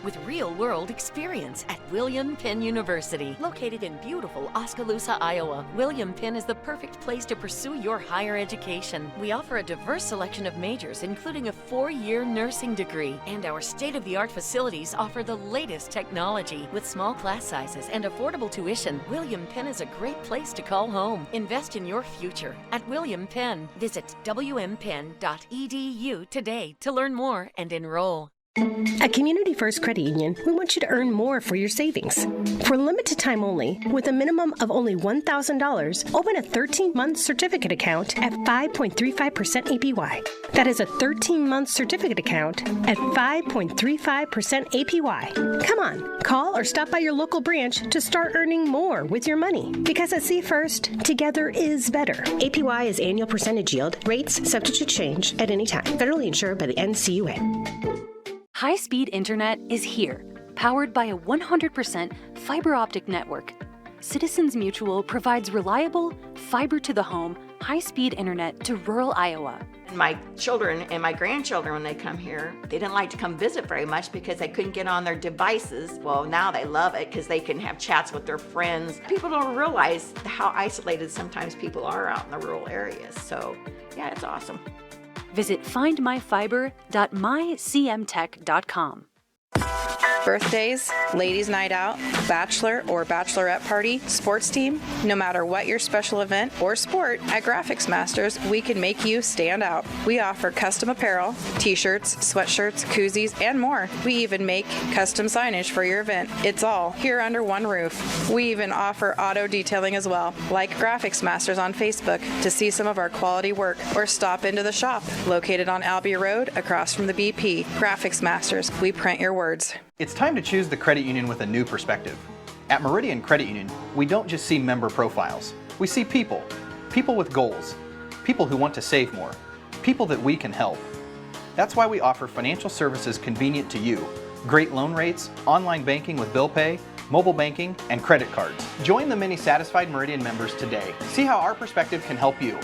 with real-world experience at William Penn University. Located in beautiful Oskaloosa, Iowa, William Penn is the perfect place to pursue your higher education. We offer a diverse selection of majors, including a 4-year nursing degree, and our state-of-the-art facilities offer the latest technology. With small class sizes and affordable tuition, William Penn is a great place to call home. Invest in your future at William Penn. Visit wmpenn.edu today to learn more and enroll. At Community First Credit Union, we want you to earn more for your savings. For a limited time only, with a minimum of only $1,000, open a 13-month certificate account at 5.35% APY. That is a 13-month certificate account at 5.35% APY. Come on, call or stop by your local branch to start earning more with your money. Because at C First, together is better. APY is annual percentage yield. Rates subject to change at any time. Federally insured by the NCUA. High-speed internet is here, powered by a 100% fiber optic network. Citizens Mutual provides reliable, fiber-to-the-home, high-speed internet to rural Iowa. My children and my grandchildren, when they come here, they didn't like to come visit very much because they couldn't get on their devices. Well, now they love it because they can have chats with their friends. People don't realize how isolated sometimes people are out in the rural areas. So, yeah, it's awesome. Visit findmyfiber.mycmtech.com. Birthdays, ladies' night out, bachelor or bachelorette party, sports team, no matter what your special event or sport, at Graphics Masters, we can make you stand out. We offer custom apparel, t-shirts, sweatshirts, koozies, and more. We even make custom signage for your event. It's all here under one roof. We even offer auto detailing as well. Like Graphics Masters on Facebook to see some of our quality work, or stop into the shop located on Albee Road across from the BP. Graphics Masters, we print your words. It's time to choose the credit union with a new perspective. At Meridian Credit Union, we don't just see member profiles. We see people. People with goals. People who want to save more. People that we can help. That's why we offer financial services convenient to you. Great loan rates, online banking with bill pay, mobile banking, and credit cards. Join the many satisfied Meridian members today. See how our perspective can help you.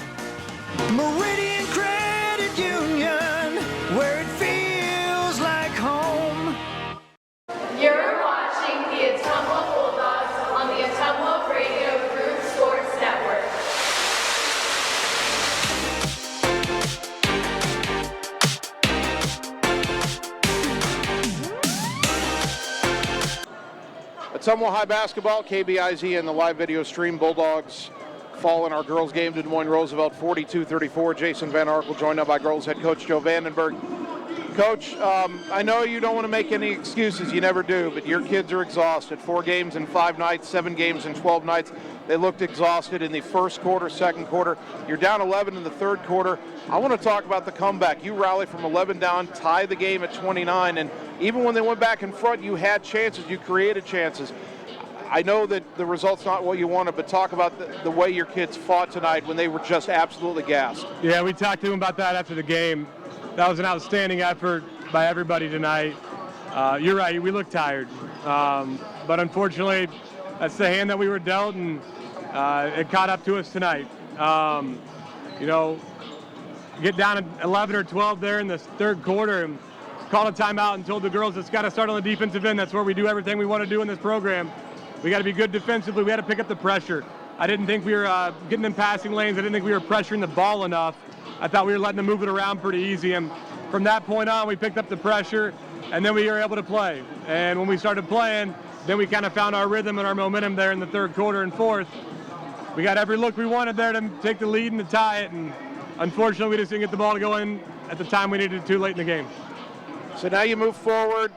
Meridian Credit Union, where it feels like home. You're watching the Ottumwa Bulldogs on the Ottumwa Radio Group Sports Network. Ottumwa High Basketball, KBIZ, and the live video stream. Bulldogs fall in our girls' game to Moines Roosevelt 42-34. Jason Van Arkel joined up by girls head coach Joe Vandenberg. Coach, I know you don't want to make any excuses, you never do, but your kids are exhausted. 4 games in 5 nights, 7 games in 12 nights. They looked exhausted in the first quarter, second quarter. You're down 11 in the third quarter. I want to talk about the comeback. You rallied from 11 down, tied the game at 29, and even when they went back in front, you had chances, you created chances. I know that the result's not what you wanted, but talk about the way your kids fought tonight when they were just absolutely gassed. Yeah, we talked to them about that after the game. That was an outstanding effort by everybody tonight. You're right, we look tired. But unfortunately, that's the hand that we were dealt, and it caught up to us tonight. Get down at 11 or 12 there in the third quarter and called a timeout and told the girls it's got to start on the defensive end. That's where we do everything we want to do in this program. We got to be good defensively. We had to pick up the pressure. I didn't think we were getting in passing lanes. I didn't think we were pressuring the ball enough. I thought we were letting them move it around pretty easy. And from that point on, we picked up the pressure, and then we were able to play. And when we started playing, then we kind of found our rhythm and our momentum there in the third quarter and fourth. We got every look we wanted there to take the lead and to tie it. And unfortunately, we just didn't get the ball to go in at the time we needed to late in the game. So now you move forward.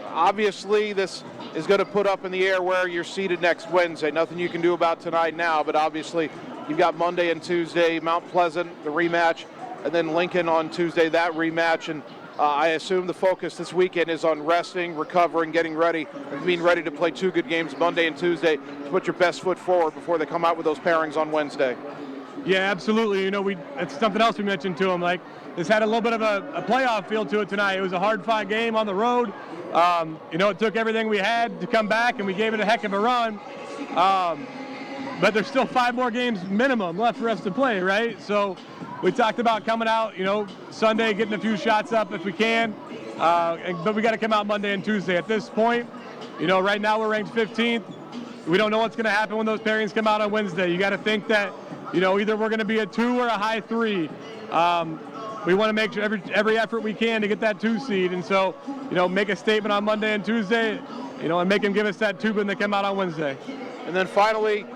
Obviously, this is going to put up in the air where you're seated next Wednesday. Nothing you can do about tonight now, but obviously you've got Monday and Tuesday, Mount Pleasant, the rematch, and then Lincoln on Tuesday, that rematch. And I assume the focus this weekend is on resting, recovering, getting ready, and being ready to play 2 good games Monday and Tuesday to put your best foot forward before they come out with those pairings on Wednesday. Yeah, absolutely. It's something else we mentioned to them. Like, this had a little bit of a playoff feel to it tonight. It was a hard-fought game on the road. It took everything we had to come back, and we gave it a heck of a run. But there's still 5 more games minimum left for us to play, right? So we talked about coming out, Sunday, getting a few shots up if we can, but we got to come out Monday and Tuesday. At this point, right now we're ranked 15th. We don't know what's going to happen when those pairings come out on Wednesday. You got to think that, either we're going to be a 2 or a high 3. We want to make sure every effort we can to get that 2 seed. And so, make a statement on Monday and Tuesday, and make them give us that 2 when they come out on Wednesday. And then finally,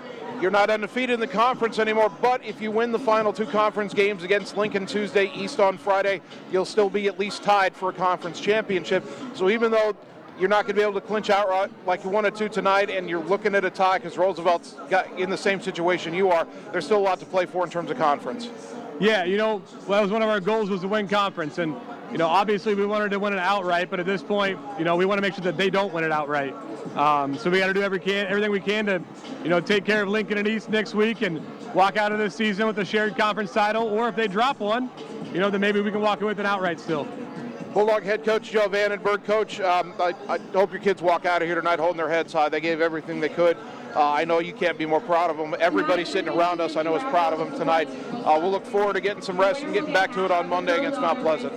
you're not undefeated in the conference anymore, but if you win the final 2 conference games against Lincoln Tuesday, East on Friday, you'll still be at least tied for a conference championship. So even though you're not going to be able to clinch outright like you wanted to tonight, and you're looking at a tie because Roosevelt's got in the same situation you are, there's still a lot to play for in terms of conference. Yeah, that was one of our goals, was to win conference. And, obviously we wanted to win it outright, but at this point, we want to make sure that they don't win it outright. So we got to do everything we can to, take care of Lincoln and East next week and walk out of this season with a shared conference title. Or if they drop one, then maybe we can walk away with an outright still. Bulldog head coach Joe Vandenberg. Coach, I hope your kids walk out of here tonight holding their heads high. They gave everything they could. I know you can't be more proud of them. Everybody sitting around us, I know, is proud of them tonight. We'll look forward to getting some rest and getting back to it on Monday against Mount Pleasant.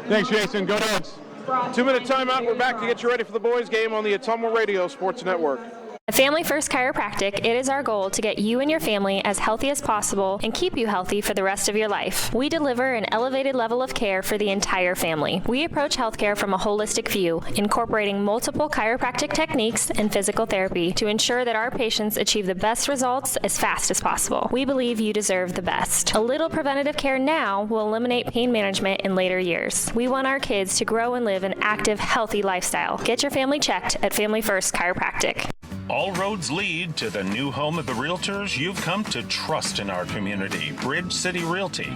Thanks, Jason. Go Dogs. 2-minute timeout. We're back to get you ready for the boys' game on the Ottumwa Radio Sports Network. At Family First Chiropractic, it is our goal to get you and your family as healthy as possible and keep you healthy for the rest of your life. We deliver an elevated level of care for the entire family. We approach healthcare from a holistic view, incorporating multiple chiropractic techniques and physical therapy to ensure that our patients achieve the best results as fast as possible. We believe you deserve the best. A little preventative care now will eliminate pain management in later years. We want our kids to grow and live an active, healthy lifestyle. Get your family checked at Family First Chiropractic. All roads lead to the new home of the realtors you've come to trust in our community, Bridge City Realty.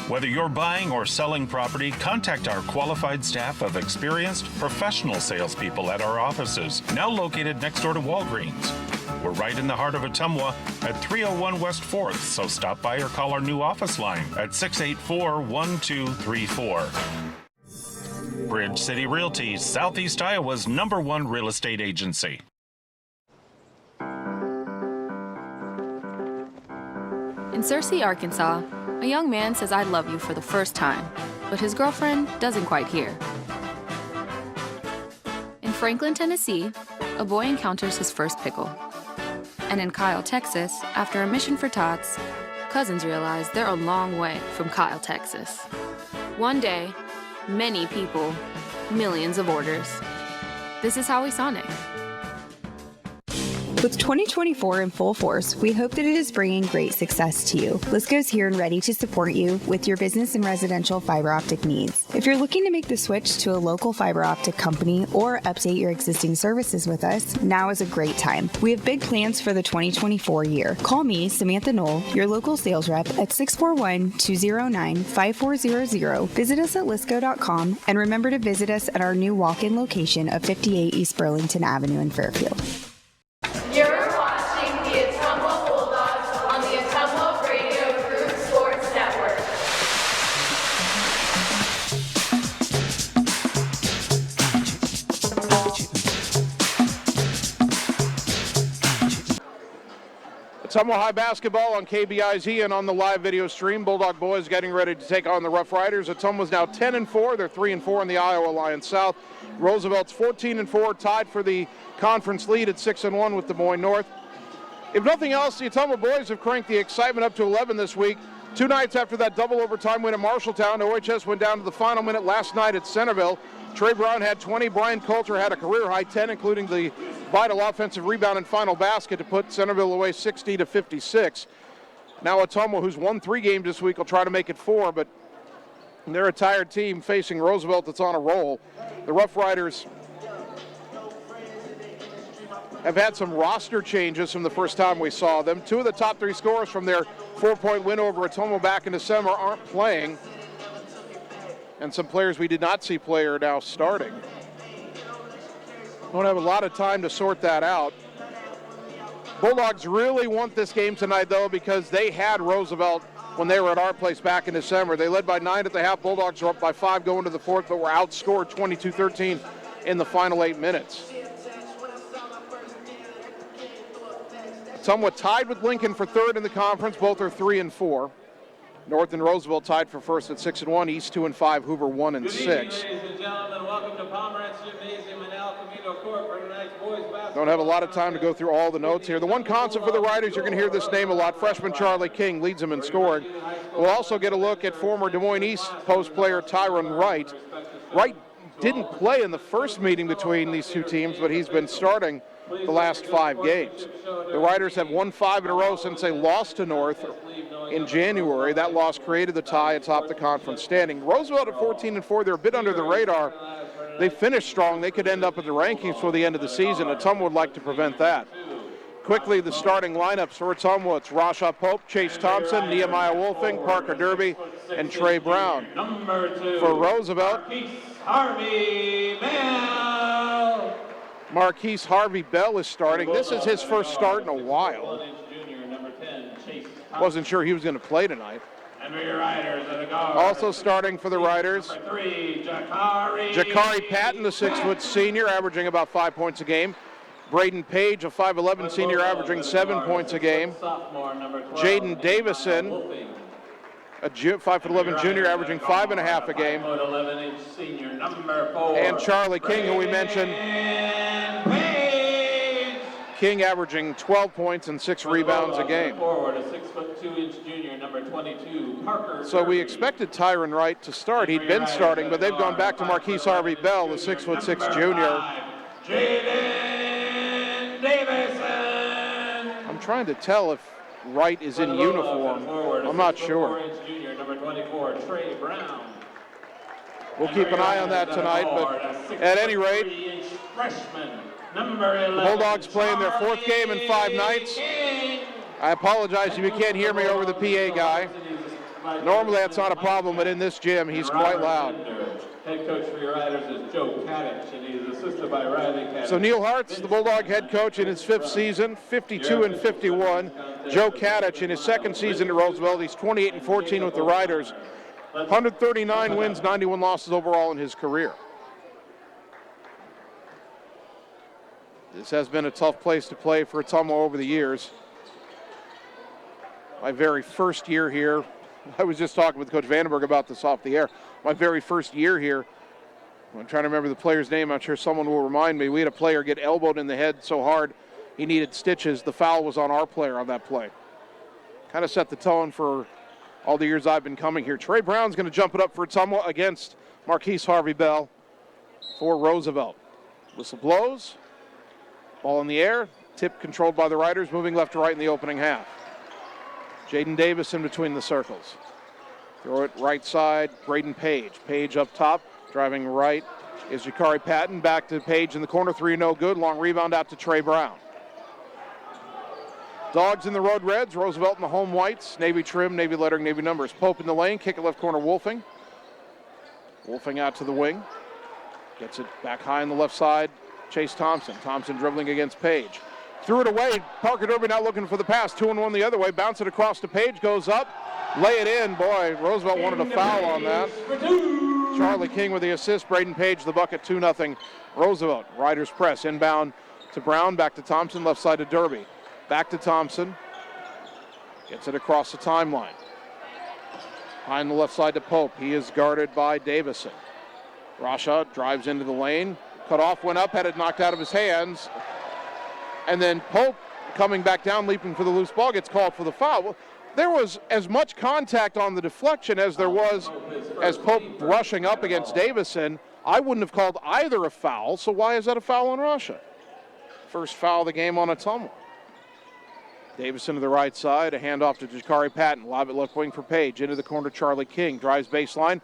Whether you're buying or selling property, contact our qualified staff of experienced professional salespeople at our offices, now located next door to Walgreens. We're right in the heart of Ottumwa at 301 West 4th, so stop by or call our new office line at 684-1234. Bridge City Realty, Southeast Iowa's #1 real estate agency. In Searcy, Arkansas, a young man says I love you for the first time, but his girlfriend doesn't quite hear. In Franklin, Tennessee, a boy encounters his first pickle. And in Kyle, Texas, after a mission for tots, cousins realize they're a long way from Kyle, Texas. One day, many people, millions of orders. This is Howie Sonic. With 2024 in full force, we hope that it is bringing great success to you. Lisco's here and ready to support you with your business and residential fiber optic needs. If you're looking to make the switch to a local fiber optic company or update your existing services with us, now is a great time. We have big plans for the 2024 year. Call me, Samantha Knoll, your local sales rep at 641-209-5400. Visit us at lisco.com and remember to visit us at our new walk-in location of 58 East Burlington Avenue in Fairfield. You're watching the Ottumwa Bulldogs on the Ottumwa Radio Group Sports Network. Ottumwa High basketball on KBIZ and on the live video stream. Bulldog boys getting ready to take on the Roughriders. Ottumwa's now 10-4. They're 3-4 in the Iowa Alliance South. Roosevelt's 14-4, tied for the conference lead at 6-1 with Des Moines North. If nothing else, the Ottumwa boys have cranked the excitement up to 11 this week. 2 nights after that double overtime win at Marshalltown, OHS went down to the final minute last night at Centerville. Trey Brown had 20. Brian Coulter had a career-high 10, including the vital offensive rebound and final basket to put Centerville away 60-56. Now Ottumwa, who's won 3 games this week, will try to make it 4, but they're a tired team facing Roosevelt that's on a roll. The Roughriders have had some roster changes from the first time we saw them. 2 of the top 3 scorers from their 4-point win over Ottumwa back in December aren't playing. And some players we did not see play are now starting. Don't have a lot of time to sort that out. Bulldogs really want this game tonight, though, because they had Roosevelt when they were at our place back in December. They led by 9 at the half. Bulldogs were up by 5 going to the 4th, but were outscored 22-13 in the final 8 minutes. Somewhat tied with Lincoln for 3rd in the conference. Both are 3-4. North and Roosevelt tied for 1st at 6-1. East 2-5. Hoover 1-6. Good evening, ladies and gentlemen. Welcome to Don't have a lot of time to go through all the notes here. The one constant for the Riders, you're going to hear this name a lot. Freshman Charlie King leads them in scoring. We'll also get a look at former Des Moines East post player Tyron Wright. Wright didn't play in the first meeting between these two teams, but he's been starting the last 5 games. The Riders have won 5 in a row since they lost to North in January. That loss created the tie atop the conference standing. Roosevelt at 14-4, they're a bit under the radar. They finished strong. They could end up at the rankings for the end of the season. Ottumwa would like to prevent that. Quickly, the starting lineups for Ottumwa. It's Rasha Pope, Chase Thompson, Nehemiah Wolfing, Parker Derby, and Trey Brown. For Roosevelt, Marquise Harvey Bell is starting. This is his first start in a while. Wasn't sure he was going to play tonight. Also starting for the Riders, Jakari Patton, the 6-foot senior, averaging about 5 points a game. Braden Page, a 5'11 senior, averaging 7 points a game. Jaden Davison, a 5'11 junior, averaging 5.5 a game. And Charlie King, who we mentioned, King averaging 12 points and 6 rebounds a game. So we expected Tyron Wright to start. He'd been starting, but they've gone back to Marquise Harvey Bell, the 6'6 junior. I'm trying to tell if Wright is in uniform. I'm not sure. We'll keep an eye on that tonight, but at any rate, the Bulldogs playing their 4th game in 5 nights. I apologize if you can't hear me over the PA guy. Normally that's not a problem, but in this gym, he's quite loud. Head coach for your Riders is Joe Kadich, and he's assisted by Riley Kadich. So Neil Hart's the Bulldog head coach in his 5th season, 52-51. Joe Kadich in his 2nd season at Roosevelt, he's 28-14 with the Riders. 139 wins, 91 losses overall in his career. This has been a tough place to play for Ottumwa over the years. My very first year here, I was just talking with Coach Vandenberg about this off the air. My very first year here, I'm trying to remember the player's name. I'm sure someone will remind me. We had a player get elbowed in the head so hard he needed stitches. The foul was on our player on that play. Kind of set the tone for all the years I've been coming here. Trey Brown's going to jump it up for Ottumwa against Marquise Harvey Bell for Roosevelt. Whistle blows. Ball in the air. Tip controlled by the Riders, moving left to right in the opening half. Jaden Davis in between the circles. Throw it right side, Braden Page. Page up top, driving right is Jakari Patton. Back to Page in the corner, 3 no good. Long rebound out to Trey Brown. Dogs in the Road Reds, Roosevelt in the home whites. Navy trim, Navy lettering, Navy numbers. Pope in the lane, kick it left corner, Wolfing. Wolfing out to the wing. Gets it back high on the left side, Chase Thompson. Thompson dribbling against Page. Threw it away. Parker Derby not looking for the pass. 2-1 the other way. Bounce it across to Page. Goes up. Lay it in. Boy, Roosevelt wanted a foul on that. Charlie King with the assist. Braden Page the bucket. 2-0 Roosevelt. Riders press. Inbound to Brown. Back to Thompson. Left side to Derby. Back to Thompson. Gets it across the timeline. Behind the left side to Pope. He is guarded by Davison. Rasha drives into the lane. Cut off. Went up. Had it knocked out of his hands. And then Pope coming back down, leaping for the loose ball, gets called for the foul. There was as much contact on the deflection as there was as Pope rushing up against Davison. I wouldn't have called either a foul, so why is that a foul on Rasha? First foul of the game on Ottumwa. Davison to the right side, a handoff to Jakari Patton. Lob it left wing for Page. Into the corner, Charlie King. Drives baseline.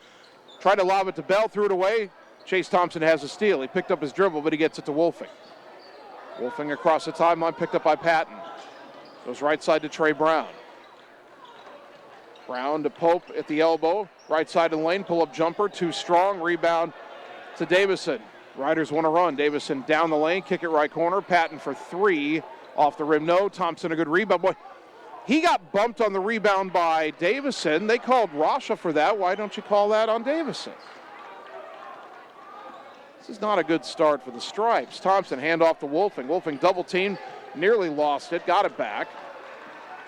Tried to lob it to Bell, threw it away. Chase Thompson has a steal. He picked up his dribble, but he gets it to Wolfing. Wolfing across the timeline, picked up by Patton. Goes right side to Trey Brown. Brown to Pope at the elbow. Right side of the lane, pull-up jumper, too strong. Rebound to Davison. Riders want to run. Davison down the lane, kick it right corner. Patton for 3. Off the rim, no. Thompson a good rebound. Boy, he got bumped on the rebound by Davison. They called Rasha for that. Why don't you call that on Davison? This is not a good start for the Stripes. Thompson, hand off to Wolfing. Wolfing double team, nearly lost it, got it back.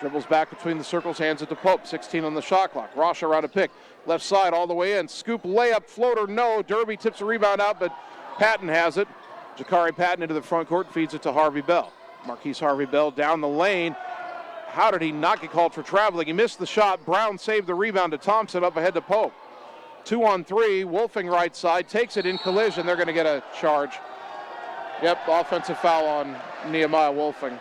Dribbles back between the circles, hands it to Pope. 16 on the shot clock. Rasha around a pick. Left side all the way in. Scoop layup, floater, no. Derby tips a rebound out, but Patton has it. Jakari Patton into the front court, feeds it to Harvey Bell. Marquise Harvey Bell down the lane. How did he not get called for traveling? He missed the shot. Brown saved the rebound to Thompson, up ahead to Pope. 2-on-3, Wolfing right side, takes it in collision. They're going to get a charge. Yep, offensive foul on Nehemiah Wolfing.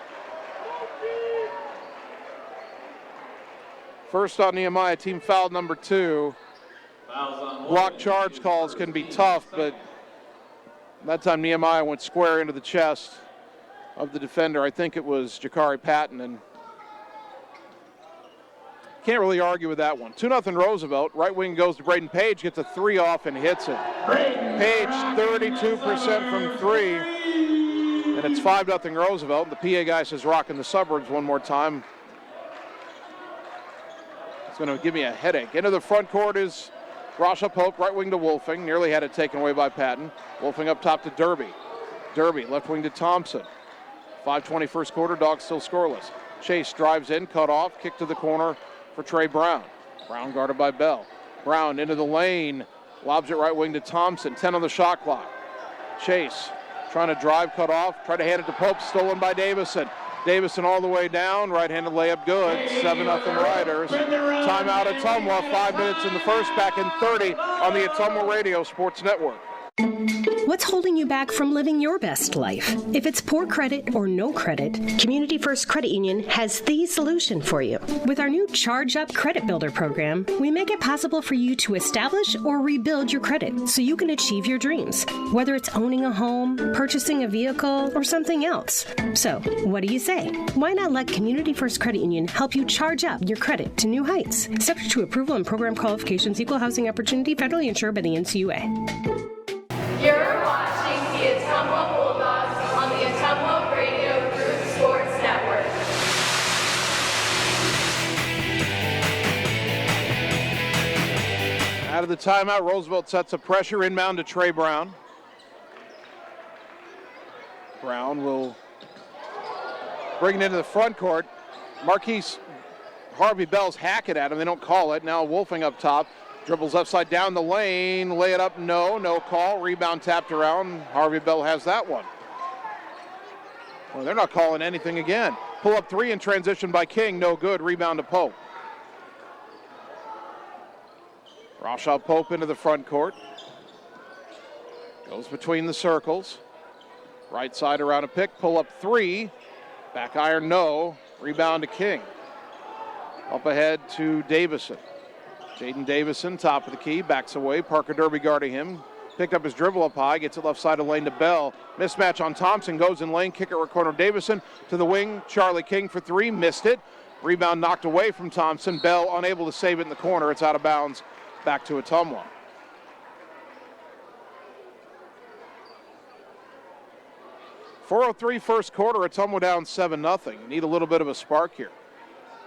First on Nehemiah, team foul number 2. Block charge calls can be tough, but that time Nehemiah went square into the chest of the defender. I think it was Jakari Patton, and can't really argue with that one. 2-0 Roosevelt. Right wing goes to Braden Page, gets a 3 off and hits it. Page 32% from 3, and it's 5-0 Roosevelt. The PA guy says rocking the suburbs one more time. It's going to give me a headache. Into the front court is Rasha Pope, right wing to Wolfing. Nearly had it taken away by Patton. Wolfing up top to Derby. Derby, left wing to Thompson. 5:20 first quarter, Dogs still scoreless. Chase drives in, cut off, kick to the corner for Trey Brown. Brown guarded by Bell. Brown into the lane, lobs it right wing to Thompson. 10 on the shot clock. Chase trying to drive, cut off, try to hand it to Pope, stolen by Davison. Davison all the way down, right-handed layup good. 7-0 Riders. Timeout Ottumwa, 5 minutes in the first, back in 30 on the Ottumwa Radio Sports Network. What's holding you back from living your best life? If it's poor credit or no credit, Community First Credit Union has the solution for you. With our new Charge Up Credit Builder program, we make it possible for you to establish or rebuild your credit so you can achieve your dreams, whether it's owning a home, purchasing a vehicle, or something else. So, what do you say? Why not let Community First Credit Union help you charge up your credit to new heights? Subject to approval and program qualifications, equal housing opportunity, federally insured by the NCUA. You're watching the Ottumwa Bulldogs on the Ottumwa Radio Group Sports Network. Out of the timeout, Roosevelt sets a pressure inbound to Trey Brown. Brown will bring it into the front court. Marquise Harvey Bell's hack it at him. They don't call it. Now Wolfing up top. Dribbles upside down the lane, lay it up, no call. Rebound tapped around. Harvey Bell has that one. Well, they're not calling anything again. Pull up 3 in transition by King, no good. Rebound to Pope. Rasha Pope into the front court. Goes between the circles. Right side around a pick, pull up 3. Back iron, no. Rebound to King. Up ahead to Davison. Jaden Davison, top of the key, backs away. Parker Derby guarding him. Picked up his dribble up high, gets it left side of lane to Bell. Mismatch on Thompson, goes in lane, kick it corner Davison. To the wing, Charlie King for 3, missed it. Rebound knocked away from Thompson. Bell unable to save it in the corner. It's out of bounds, back to Ottumwa. .403 first quarter, Ottumwa down 7-0. Need a little bit of a spark here.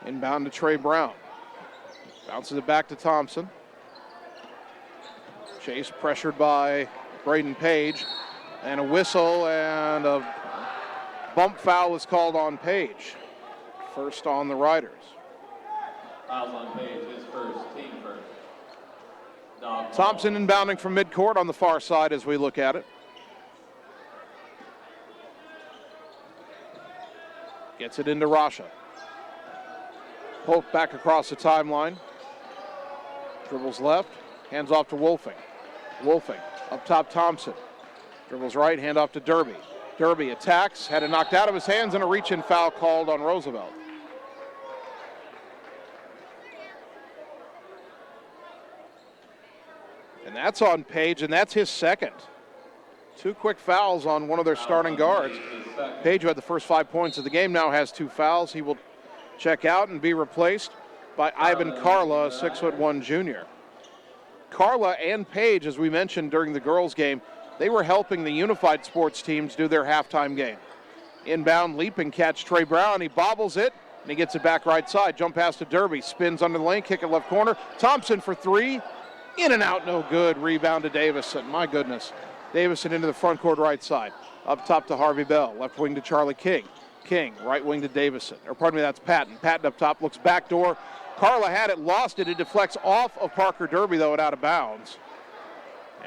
Inbound to Trey Brown. Bounces it back to Thompson. Chase pressured by Braden Page. And a whistle and a bump foul is called on Page. First on the Riders. Fouls on Page, his first, team first. Thompson inbounding from midcourt on the far side as we look at it. Gets it into Rasha. Pope back across the timeline. Dribbles left, hands off to Wolfing. Wolfing, up top Thompson. Dribbles right, hand off to Derby. Derby attacks, had it knocked out of his hands, and a reach-in foul called on Roosevelt. And that's on Page, and that's his second. 2 quick fouls on one of their starting guards. Page, who had the first 5 points of the game, now has 2 fouls. He will check out and be replaced by Ivan Carla, a 6'1" junior. Carla and Page, as we mentioned during the girls' game, they were helping the unified sports teams do their halftime game. Inbound, leaping catch, Trey Brown. He bobbles it, and he gets it back right side. Jump pass to Derby, spins under the lane, kick it left corner. Thompson for 3, in and out, no good. Rebound to Davison. My goodness. Davison into the front court right side. Up top to Harvey Bell, left wing to Charlie King. King, right wing to Davison. Or pardon me, that's Patton. Patton up top, looks backdoor. Carla had it, lost it. It deflects off of Parker Derby, though, and out of bounds.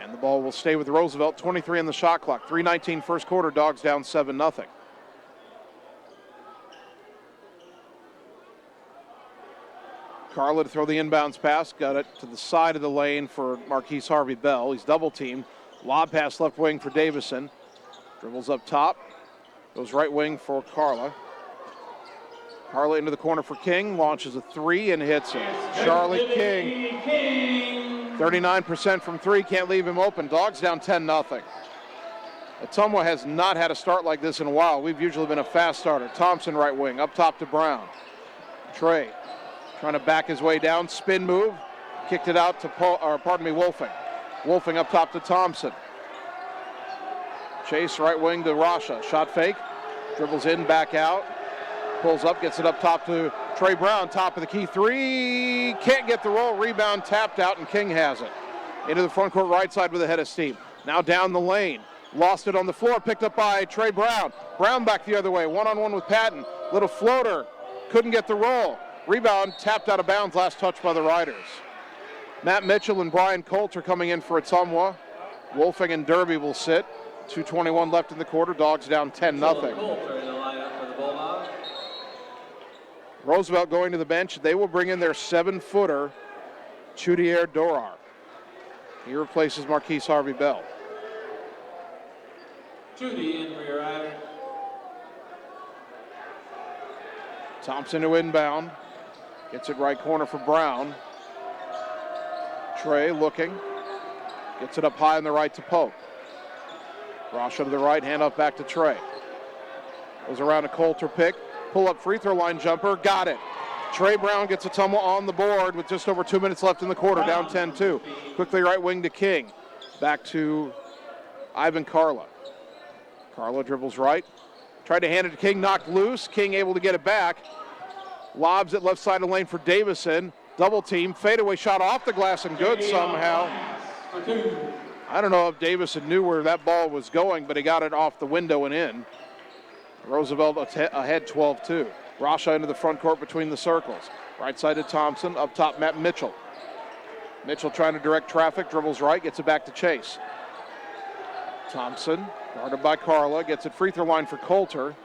And the ball will stay with Roosevelt, 23 on the shot clock. 3:19 first quarter, Dogs down 7-0. Carla to throw the inbounds pass, got it to the side of the lane for Marquise Harvey Bell. He's double teamed. Lob pass left wing for Davison. Dribbles up top, goes right wing for Carla. Carla into the corner for King, launches a three and hits it. Charlotte King, 39% from three, can't leave him open. Dogs down 10-0. Ottumwa has not had a start like this in a while. We've usually been a fast starter. Thompson right wing, up top to Brown. Trey trying to back his way down, spin move, kicked it out to Wolfing. Wolfing up top to Thompson. Chase right wing to Rasha, shot fake, dribbles in, back out, pulls up, gets it up top to Trey Brown, top of the key three, can't get the roll, rebound tapped out, and King has it. Into the front court right side with a head of steam. Now down the lane, lost it on the floor, picked up by Trey Brown. Brown back the other way, one-on-one with Patton. Little floater, couldn't get the roll. Rebound tapped out of bounds, last touch by the Riders. Matt Mitchell and Brian Coulter coming in for Ottumwa. Wolfing and Derby will sit. 2:21 left in the quarter, Dogs down 10-0. Roosevelt going to the bench. They will bring in their 7-footer, Chudier Dorar. He replaces Marquise Harvey Bell. Judy in for your Riders. Thompson to inbound. Gets it right corner for Brown. Trey looking. Gets it up high on the right to Pope. Rasha to the right, hand off back to Trey. Goes around a Coulter pick. Pull up free throw line jumper. Got it. Trey Brown gets Ottumwa on the board with just over 2 minutes left in the quarter, down 10-2. Quickly right wing to King. Back to Ivan Carla. Carla dribbles right. Tried to hand it to King, knocked loose. King able to get it back. Lobs it left side of the lane for Davison. Double team, fadeaway shot off the glass and good somehow. I don't know if Davison knew where that ball was going, but he got it off the window and in. Roosevelt ahead 12-2. Rasha into the front court between the circles. Right side to Thompson, up top Matt Mitchell. Mitchell trying to direct traffic, dribbles right, gets it back to Chase. Thompson, guarded by Carla, gets it free throw line for Coulter.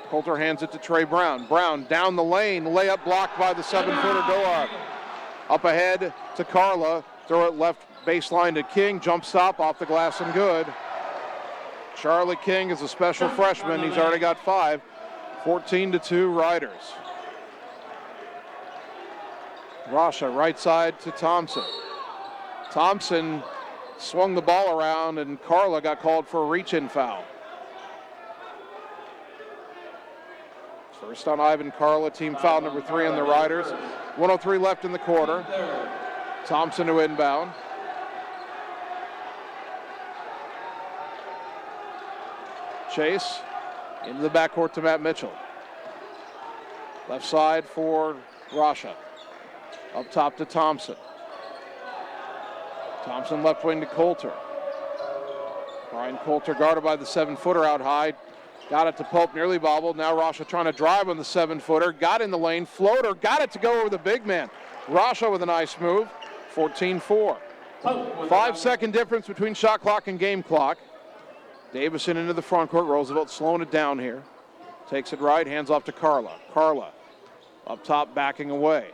Coulter hands it to Trey Brown. Brown down the lane, layup blocked by the 7-footer Doar. Up ahead to Carla, throw it left baseline to King, jump stop off the glass and good. Charlotte King is a special freshman, he's already got 5. 14-2 Riders. Rasha right side to Thompson. Thompson swung the ball around and Carla got called for a reach-in foul. First on Ivan Carla, team foul number 3 on the Riders. 1:03 left in the quarter. Thompson to inbound. Chase into the backcourt to Matt Mitchell. Left side for Rasha. Up top to Thompson. Thompson left wing to Coulter. Brian Coulter guarded by the 7-footer out high. Got it to Pope, nearly bobbled. Now Rasha trying to drive on the 7-footer. Got in the lane, floater, got it to go over the big man. Rasha with a nice move, 14-4. 5-second difference between shot clock and game clock. Davison into the front court. Roosevelt slowing it down here. Takes it right, hands off to Carla. Carla up top, backing away.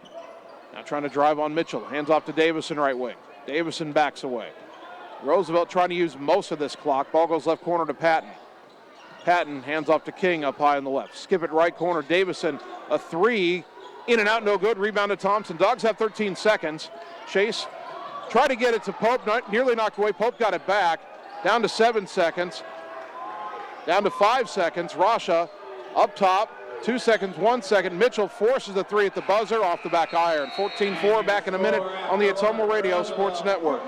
Now trying to drive on Mitchell. Hands off to Davison right wing. Davison backs away. Roosevelt trying to use most of this clock. Ball goes left corner to Patton. Patton hands off to King up high on the left. Skip it right corner. Davison, a three. In and out, no good. Rebound to Thompson. Dogs have 13 seconds. Chase tried to get it to Pope. Nearly knocked away. Pope got it back. Down to 7 seconds. Down to 5 seconds. Rasha up top. 2 seconds, 1 second. Mitchell forces the three at the buzzer off the back iron. 14-4, back in a minute on the Ottumwa Radio Sports Network.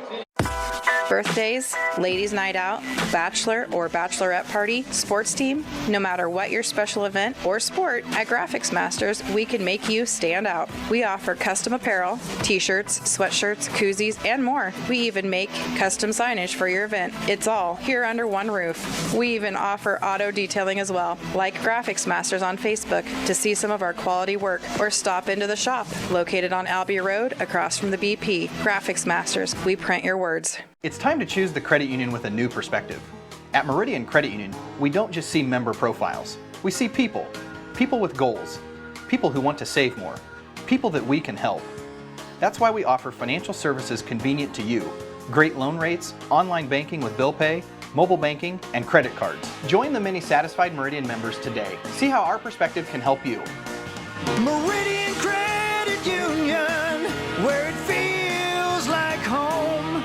Birthdays, ladies' night out, bachelor or bachelorette party, sports team, no matter what your special event or sport, at Graphics Masters, we can make you stand out. We offer custom apparel, t-shirts, sweatshirts, koozies, and more. We even make custom signage for your event. It's all here under one roof. We even offer auto detailing as well. Like Graphics Masters on Facebook to see some of our quality work, or stop into the shop located on Albee Road across from the BP. Graphics Masters, we print your words. It's time to choose the credit union with a new perspective. At Meridian Credit Union, we don't just see member profiles. We see people. People with goals. People who want to save more. People that we can help. That's why we offer financial services convenient to you. Great loan rates, online banking with bill pay, mobile banking, and credit cards. Join the many satisfied Meridian members today. See how our perspective can help you. Meridian Credit Union, where it feels like home.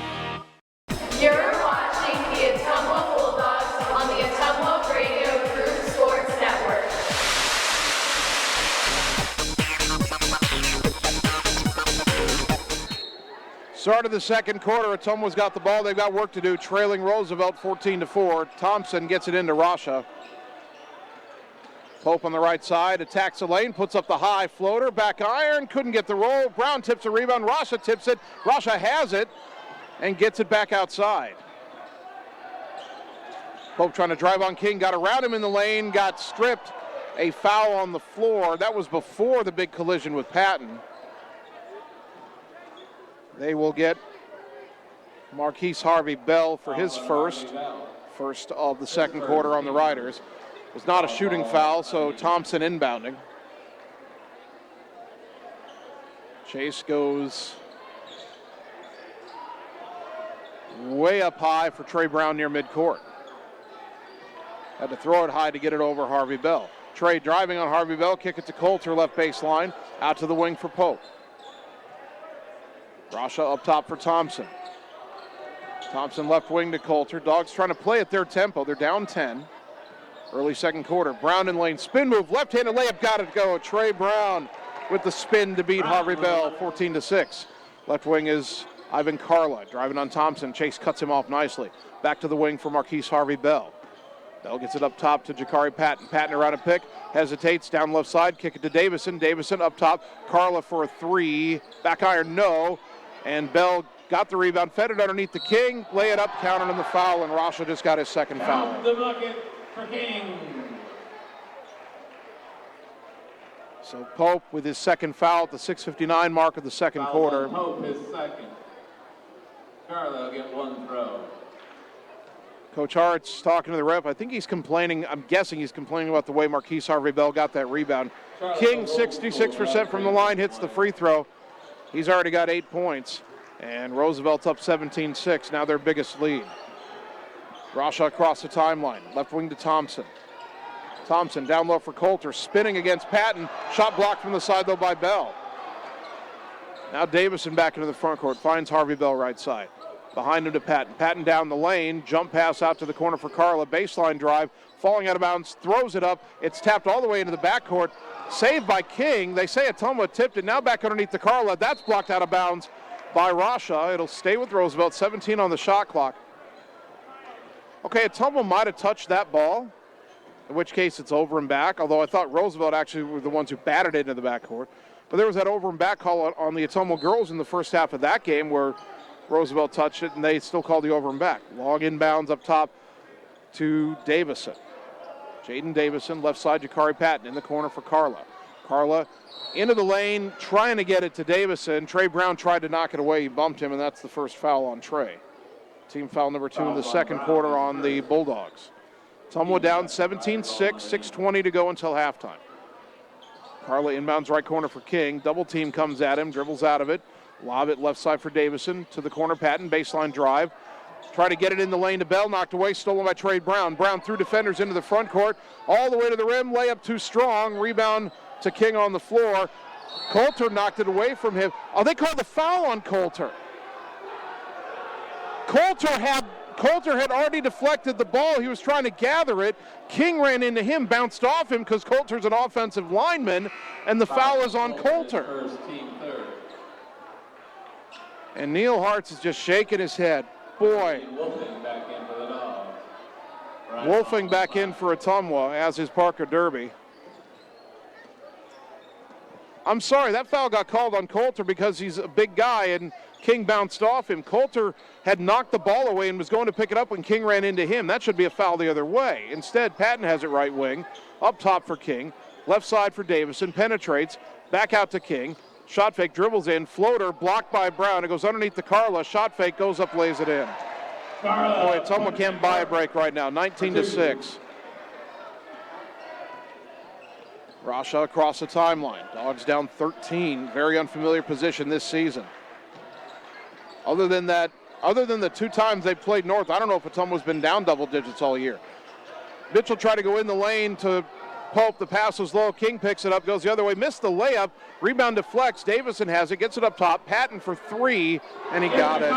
You're watching the Ottumwa Bulldogs on the Ottumwa Radio Group Sports Network. Start of the second quarter, Ottumwa's got the ball. They've got work to do, trailing Roosevelt 14-4. Thompson gets it into Rasha. Pope on the right side, attacks the lane, puts up the high floater, back iron, couldn't get the roll. Brown tips a rebound, Rasha tips it. Rasha has it and gets it back outside. Pope trying to drive on King, got around him in the lane, got stripped. A foul on the floor. That was before the big collision with Patton. They will get Marquise Harvey Bell for his first of the second quarter on the Riders. It was not a shooting foul, so Thompson inbounding. Chase goes way up high for Trey Brown near midcourt. Had to throw it high to get it over Harvey Bell. Trey driving on Harvey Bell, kick it to Coulter, left baseline, out to the wing for Pope. Rasha up top for Thompson. Thompson left wing to Coulter. Dogs trying to play at their tempo. They're down 10. Early second quarter. Brown in lane. Spin move. Left-handed layup. Got it go. Trey Brown with the spin to beat Harvey Bell. 14-6. Left wing is Ivan Carla. Driving on Thompson. Chase cuts him off nicely. Back to the wing for Marquise Harvey Bell. Bell gets it up top to Jakari Patton. Patton around a pick. Hesitates. Down left side. Kick it to Davison. Davison up top. Carla for a three. Back iron. No. And Bell got the rebound, fed it underneath the King, lay it up, counted on the foul, and Rasha just got his second foul. The bucket for King. So Pope with his second foul at the 6:59 mark of the second quarter. Pope his second. Carla get one throw. Coach Hart's talking to the ref. I think he's complaining, I'm guessing he's complaining about the way Marquise Harvey Bell got that rebound. King 66% from the line, hits the free throw. He's already got 8 points, and Roosevelt's up 17-6, now their biggest lead. Rasha across the timeline, left wing to Thompson. Thompson down low for Coulter, spinning against Patton. Shot blocked from the side, though, by Bell. Now Davison back into the front court, finds Harvey Bell right side. Behind him to Patton. Patton down the lane, jump pass out to the corner for Carla, baseline drive, falling out of bounds, throws it up. It's tapped all the way into the backcourt. Saved by King. They say Ottumwa tipped it. Now back underneath the Carla. That's blocked out of bounds by Rasha. It'll stay with Roosevelt. 17 on the shot clock. Okay, Ottumwa might have touched that ball, in which case it's over and back, although I thought Roosevelt actually were the ones who batted it into the backcourt. But there was that over and back call on the Ottumwa girls in the first half of that game where Roosevelt touched it, and they still called the over and back. Long inbounds up top to Davison. Jaden Davison, left side, Jakari Patton in the corner for Carla. Carla into the lane, trying to get it to Davison. Trey Brown tried to knock it away. He bumped him, and that's the first foul on Trey. Team foul number 2 in the second quarter on the Bulldogs. Ottumwa down 17-6, 6:20 to go until halftime. Carla inbounds right corner for King. Double team comes at him, dribbles out of it. Lob it left side for Davison to the corner. Patton, baseline drive. Try to get it in the lane to Bell, knocked away, stolen by Trey Brown. Brown through defenders into the front court, all the way to the rim, layup too strong, rebound to King on the floor. Coulter knocked it away from him. Oh, they called the foul on Coulter. Coulter had already deflected the ball. He was trying to gather it. King ran into him, bounced off him because Coulter's an offensive lineman, and the foul is on Coulter. And Neil Hartz is just shaking his head. Boy. Wolfing back in for Ottumwa, as is Parker Derby. I'm sorry, that foul got called on Coulter because he's a big guy and King bounced off him. Coulter had knocked the ball away and was going to pick it up when King ran into him. That should be a foul the other way. Instead, Patton has it right wing, up top for King, left side for Davison, penetrates, back out to King, Shot fake, dribbles in, floater, blocked by Brown. It goes underneath to Carla. Shot fake, goes up, lays it in. Boy, Ottumwa can't buy a break right now, 19-6. Rasha across the timeline. Dogs down 13. Very unfamiliar position this season. Other than the 2 times they played North, I don't know if Ottumwa's been down double digits all year. Mitchell tried to go in the lane to Pope. The pass was low. King picks it up, goes the other way, missed the layup. Rebound deflects. Davison has it, gets it up top. Patton for 3, and he got it.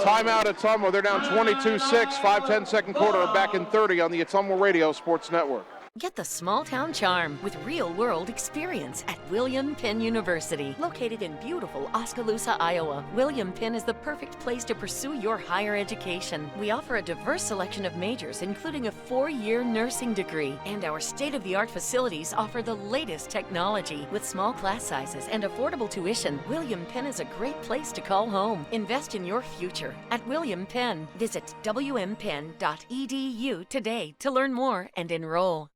Timeout Ottumwa. They're down 22-6. 5-10 second quarter. We're back in 30 on the Ottumwa Radio Sports Network. Get the small town charm with real-world experience at William Penn University. Located in beautiful Oskaloosa, Iowa, William Penn is the perfect place to pursue your higher education. We offer a diverse selection of majors, including a 4-year nursing degree. And our state-of-the-art facilities offer the latest technology. With small class sizes and affordable tuition, William Penn is a great place to call home. Invest in your future at William Penn. Visit wmpenn.edu today to learn more and enroll.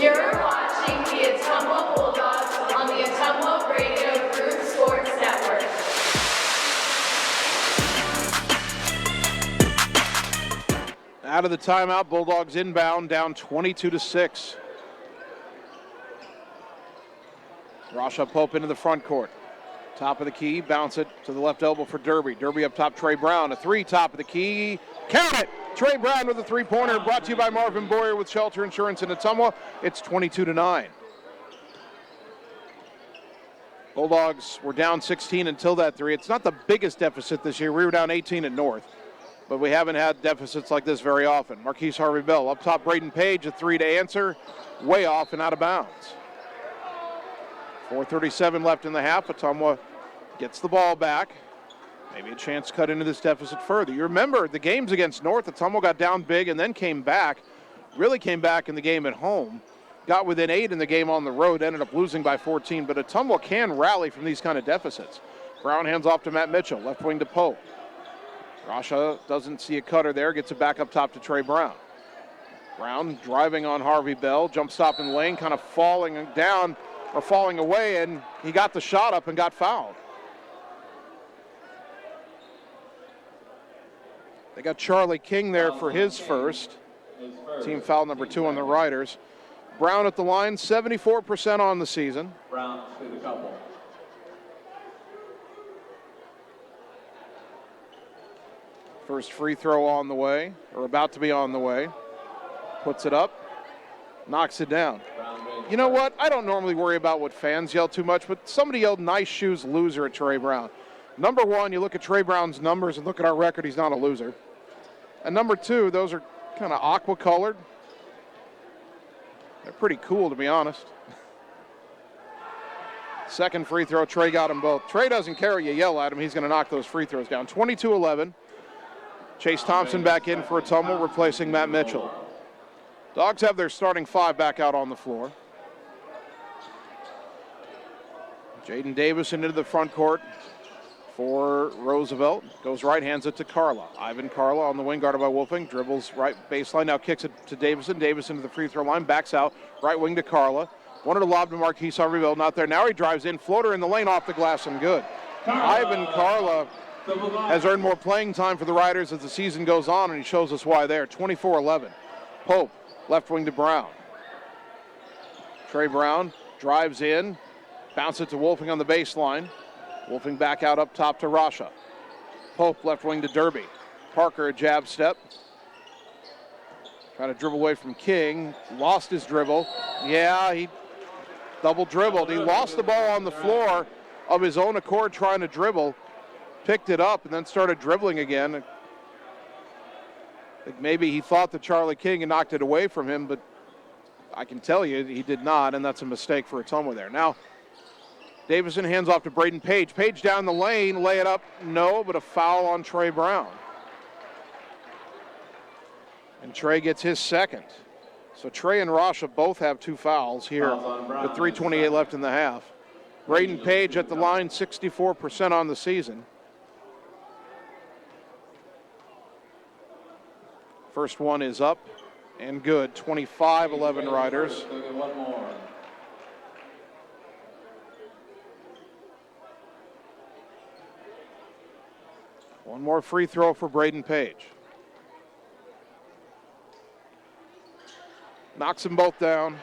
You're watching the Ottumwa Bulldogs on the Ottumwa Radio Group Sports Network. Out of the timeout, Bulldogs inbound, down 22-6. Rasha Pope into the front court. Top of the key, bounce it to the left elbow for Derby. Derby up top, Trey Brown. A 3, top of the key. Count it! Trey Brown with a 3-pointer, brought to you by Marvin Boyer with Shelter Insurance in Ottumwa. It's 22-9. Bulldogs were down 16 until that 3. It's not the biggest deficit this year. We were down 18 at North, but we haven't had deficits like this very often. Marquise Harvey-Bell up top, Braden Page, a 3 to answer. Way off and out of bounds. 4:37 left in the half. Ottumwa gets the ball back. Maybe a chance to cut into this deficit further. You remember the games against North, Ottumwa got down big and then came back. Really came back in the game at home. Got within 8 in the game on the road, ended up losing by 14. But Ottumwa can rally from these kind of deficits. Brown hands off to Matt Mitchell, left wing to Pope. Rasha doesn't see a cutter there, gets it back up top to Trey Brown. Brown driving on Harvey Bell, jump stop in the lane, kind of falling down or falling away, and he got the shot up and got fouled. They got Charlie King there for his first. Team foul number 2 on the Riders. Brown at the line, 74% on the season. Brown to the couple. First free throw on the way, or about to be on the way. Puts it up, knocks it down. You know what? I don't normally worry about what fans yell too much, but somebody yelled "nice shoes, loser" at Trey Brown. Number 1, you look at Trey Brown's numbers and look at our record, he's not a loser. And number 2, those are kind of aqua colored. They're pretty cool, to be honest. Second free throw, Trey got them both. Trey doesn't care what you yell at him, he's going to knock those free throws down. 22-11. Chase Thompson back in for Ottumwa, replacing Matt Mitchell. Dogs have their starting 5 back out on the floor. Jaden Davison into the front court for Roosevelt. Goes right, hands it to Carla. Ivan Carla on the wing, guarded by Wolfing. Dribbles right baseline, now kicks it to Davison. Davison to the free throw line, backs out. Right wing to Carla. Wanted to lob to Marquise Harvey-Bell, not there. Now he drives in, floater in the lane, off the glass and good. Ivan Carla has earned more playing time for the Riders as the season goes on, and he shows us why there. 24-11. Pope, left wing to Brown. Trey Brown drives in, bounce it to Wolfing on the baseline. Wolfing back out up top to Rasha. Pope, left wing to Derby. Parker, a jab step. Trying to dribble away from King. Lost his dribble. Yeah, he double dribbled. He lost the ball on the floor of his own accord trying to dribble. Picked it up and then started dribbling again. I think maybe he thought that Charlie King had knocked it away from him, but I can tell you he did not, and that's a mistake for Ottumwa there. Now, Davison hands off to Braden Page. Page down the lane, lay it up, no, but a foul on Trey Brown. And Trey gets his second. So Trey and Rasha both have 2 fouls here with 3:28 left in the half. Braden Page at the line, 64% on the season. First one is up and good. 25-11 Riders. One more free throw for Braden Page. Knocks them both down.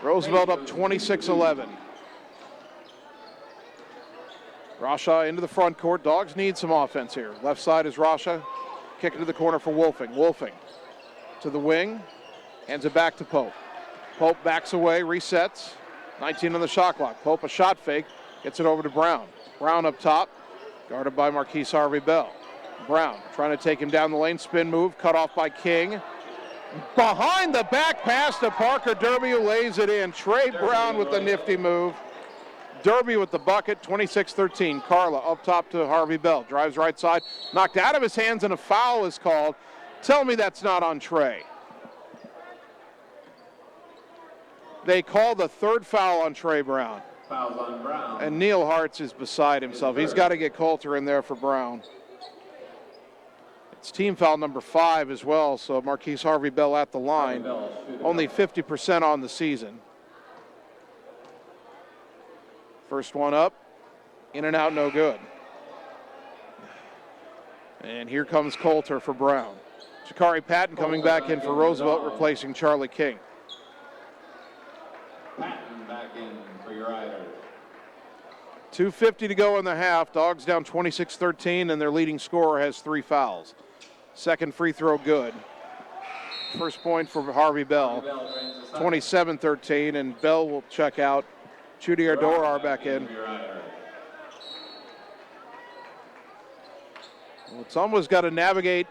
Roosevelt up 26-11. Rasha into the front court. Dogs need some offense here. Left side is Rasha. Kick it to the corner for Wolfing. Wolfing to the wing. Hands it back to Pope. Pope backs away, resets. 19 on the shot clock. Pope a shot fake. Gets it over to Brown. Brown up top. Guarded by Marquise Harvey-Bell. Brown trying to take him down the lane. Spin move. Cut off by King. Behind the back pass to Parker Derby, who lays it in. Trey Brown with the nifty move. Derby with the bucket, 26-13. Carla up top to Harvey-Bell. Drives right side. Knocked out of his hands and a foul is called. Tell me that's not on Trey. They call the third foul on Trey Brown. Fouls on Brown. And Neil Hartz is beside himself. He's got to get Coulter in there for Brown. It's team foul number 5 as well, so Marquise Harvey-Bell at the line. Only 50% on the season. First one up, in and out, no good. And here comes Coulter for Brown. Jakari Patton coming back in for Roosevelt, replacing Charlie King. Patton back in for your Riders. 2:50 to go in the half. Dogs down 26-13, and their leading scorer has 3 fouls. Second free throw good. First point for Harvey-Bell, 27-13, and Bell will check out. Judy Ardorar back in. Ottumwa's got to navigate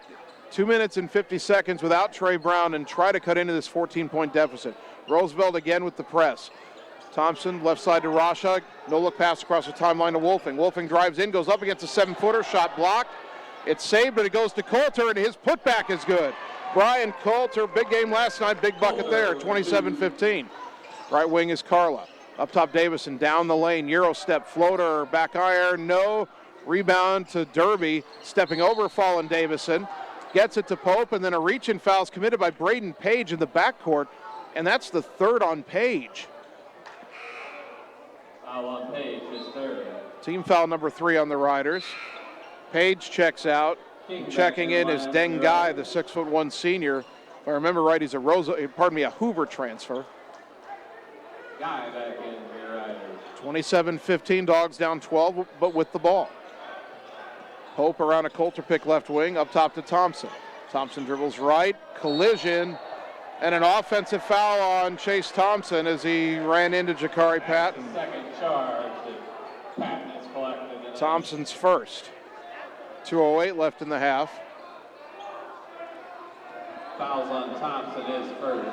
2 minutes and 50 seconds without Trey Brown and try to cut into this 14-point deficit. Roosevelt again with the press. Thompson, left side to Rasha. No-look pass across the timeline to Wolfing. Wolfing drives in, goes up against a 7-footer. Shot blocked. It's saved, but it goes to Coulter, and his putback is good. Brian Coulter, big game last night, big bucket there, 27-15. Right wing is Carla. Up top, Davison, down the lane, Euro step, floater, back iron, no. Rebound to Derby, stepping over Fallen Davison. Gets it to Pope, and then a reach-in foul is committed by Braden Page in the backcourt, and that's the third on Page. Foul on Page is third. Team foul number 3 on the Riders. Page checks out. Checking in is Dengai, the 6'1" senior. If I remember right, he's a Hoover transfer. Guy back in for your Riders. 27-15, Dogs down 12, but with the ball. Pope around a Coulter pick left wing, up top to Thompson. Thompson dribbles right, collision, and an offensive foul on Chase Thompson as he ran into Jakari Patton. Second charge that Patton has collected. Thompson's first. 2:08 left in the half. Fouls on Thompson is first.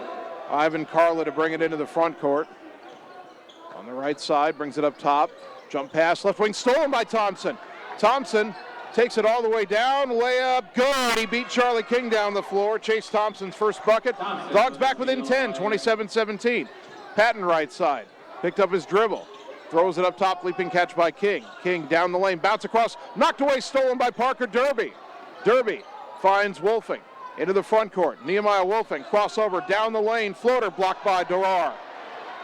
Ivan Carla to bring it into the front court. On the right side, brings it up top. Jump pass, left wing, stolen by Thompson. Thompson takes it all the way down, layup, good. He beat Charlie King down the floor. Chase Thompson's first bucket. Dogs back within 10, 27-17. Patton right side, picked up his dribble. Throws it up top, leaping catch by King. King down the lane, bounce across, knocked away, stolen by Parker Derby. Derby finds Wolfing into the front court. Nehemiah Wolfing, crossover down the lane, floater blocked by Dorar.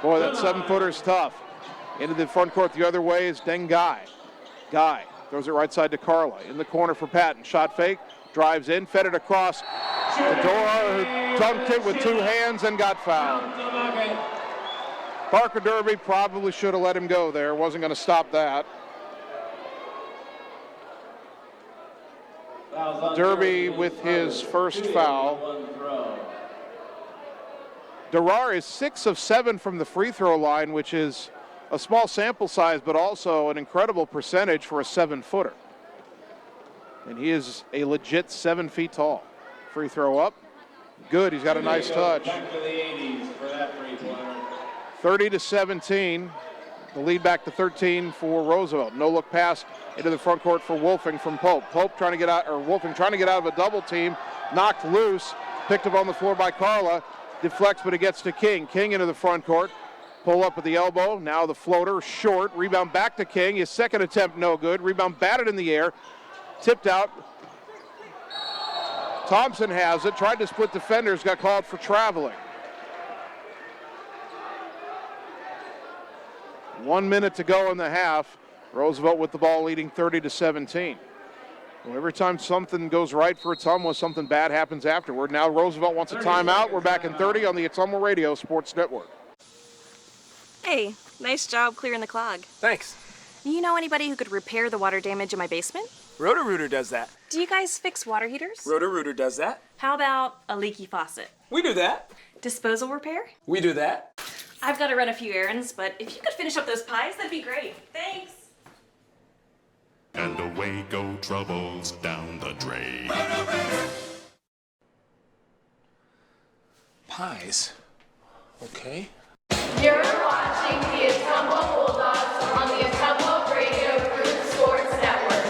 Boy, that 7-footer's tough. Into the front court the other way is Dengai. Guy throws it right side to Carla. In the corner for Patton. Shot fake, drives in, fed it across. Dorar, who dunked it with 2 hands and got fouled. Parker Derby probably should have let him go there. Wasn't going to stop that. Derby with his first foul. Dorar is 6 of 7 from the free throw line, which is a small sample size, but also an incredible percentage for a 7-footer. And he is a legit 7 feet tall. Free throw up. Good, he's got a nice touch. Back to the 80s for that three-pointer. 30-17. The lead back to 13 for Roosevelt. No look pass into the front court for Wolfing from Pope. Pope trying to get out, or Wolfing trying to get out of a double team. Knocked loose. Picked up on the floor by Carla. Deflects, but it gets to King. King into the front court. Pull up at the elbow. Now the floater short. Rebound back to King. His second attempt no good. Rebound batted in the air. Tipped out. Thompson has it. Tried to split defenders. Got called for traveling. 1 minute to go in the half. Roosevelt with the ball leading 30-17. Well, every time something goes right for Ottumwa, something bad happens afterward. Now Roosevelt wants a timeout. We're back in 30 on the Ottumwa Radio Sports Network. Hey, nice job clearing the clog. Thanks. You know anybody who could repair the water damage in my basement? Roto-Rooter does that. Do you guys fix water heaters? Roto-Rooter does that. How about a leaky faucet? We do that. Disposal repair? We do that. I've got to run a few errands, but if you could finish up those pies, that'd be great. Thanks. And away go troubles down the drain. Pies. Okay. You're watching the Ottumwa Bulldogs on the Ottumwa Radio Group Sports Network.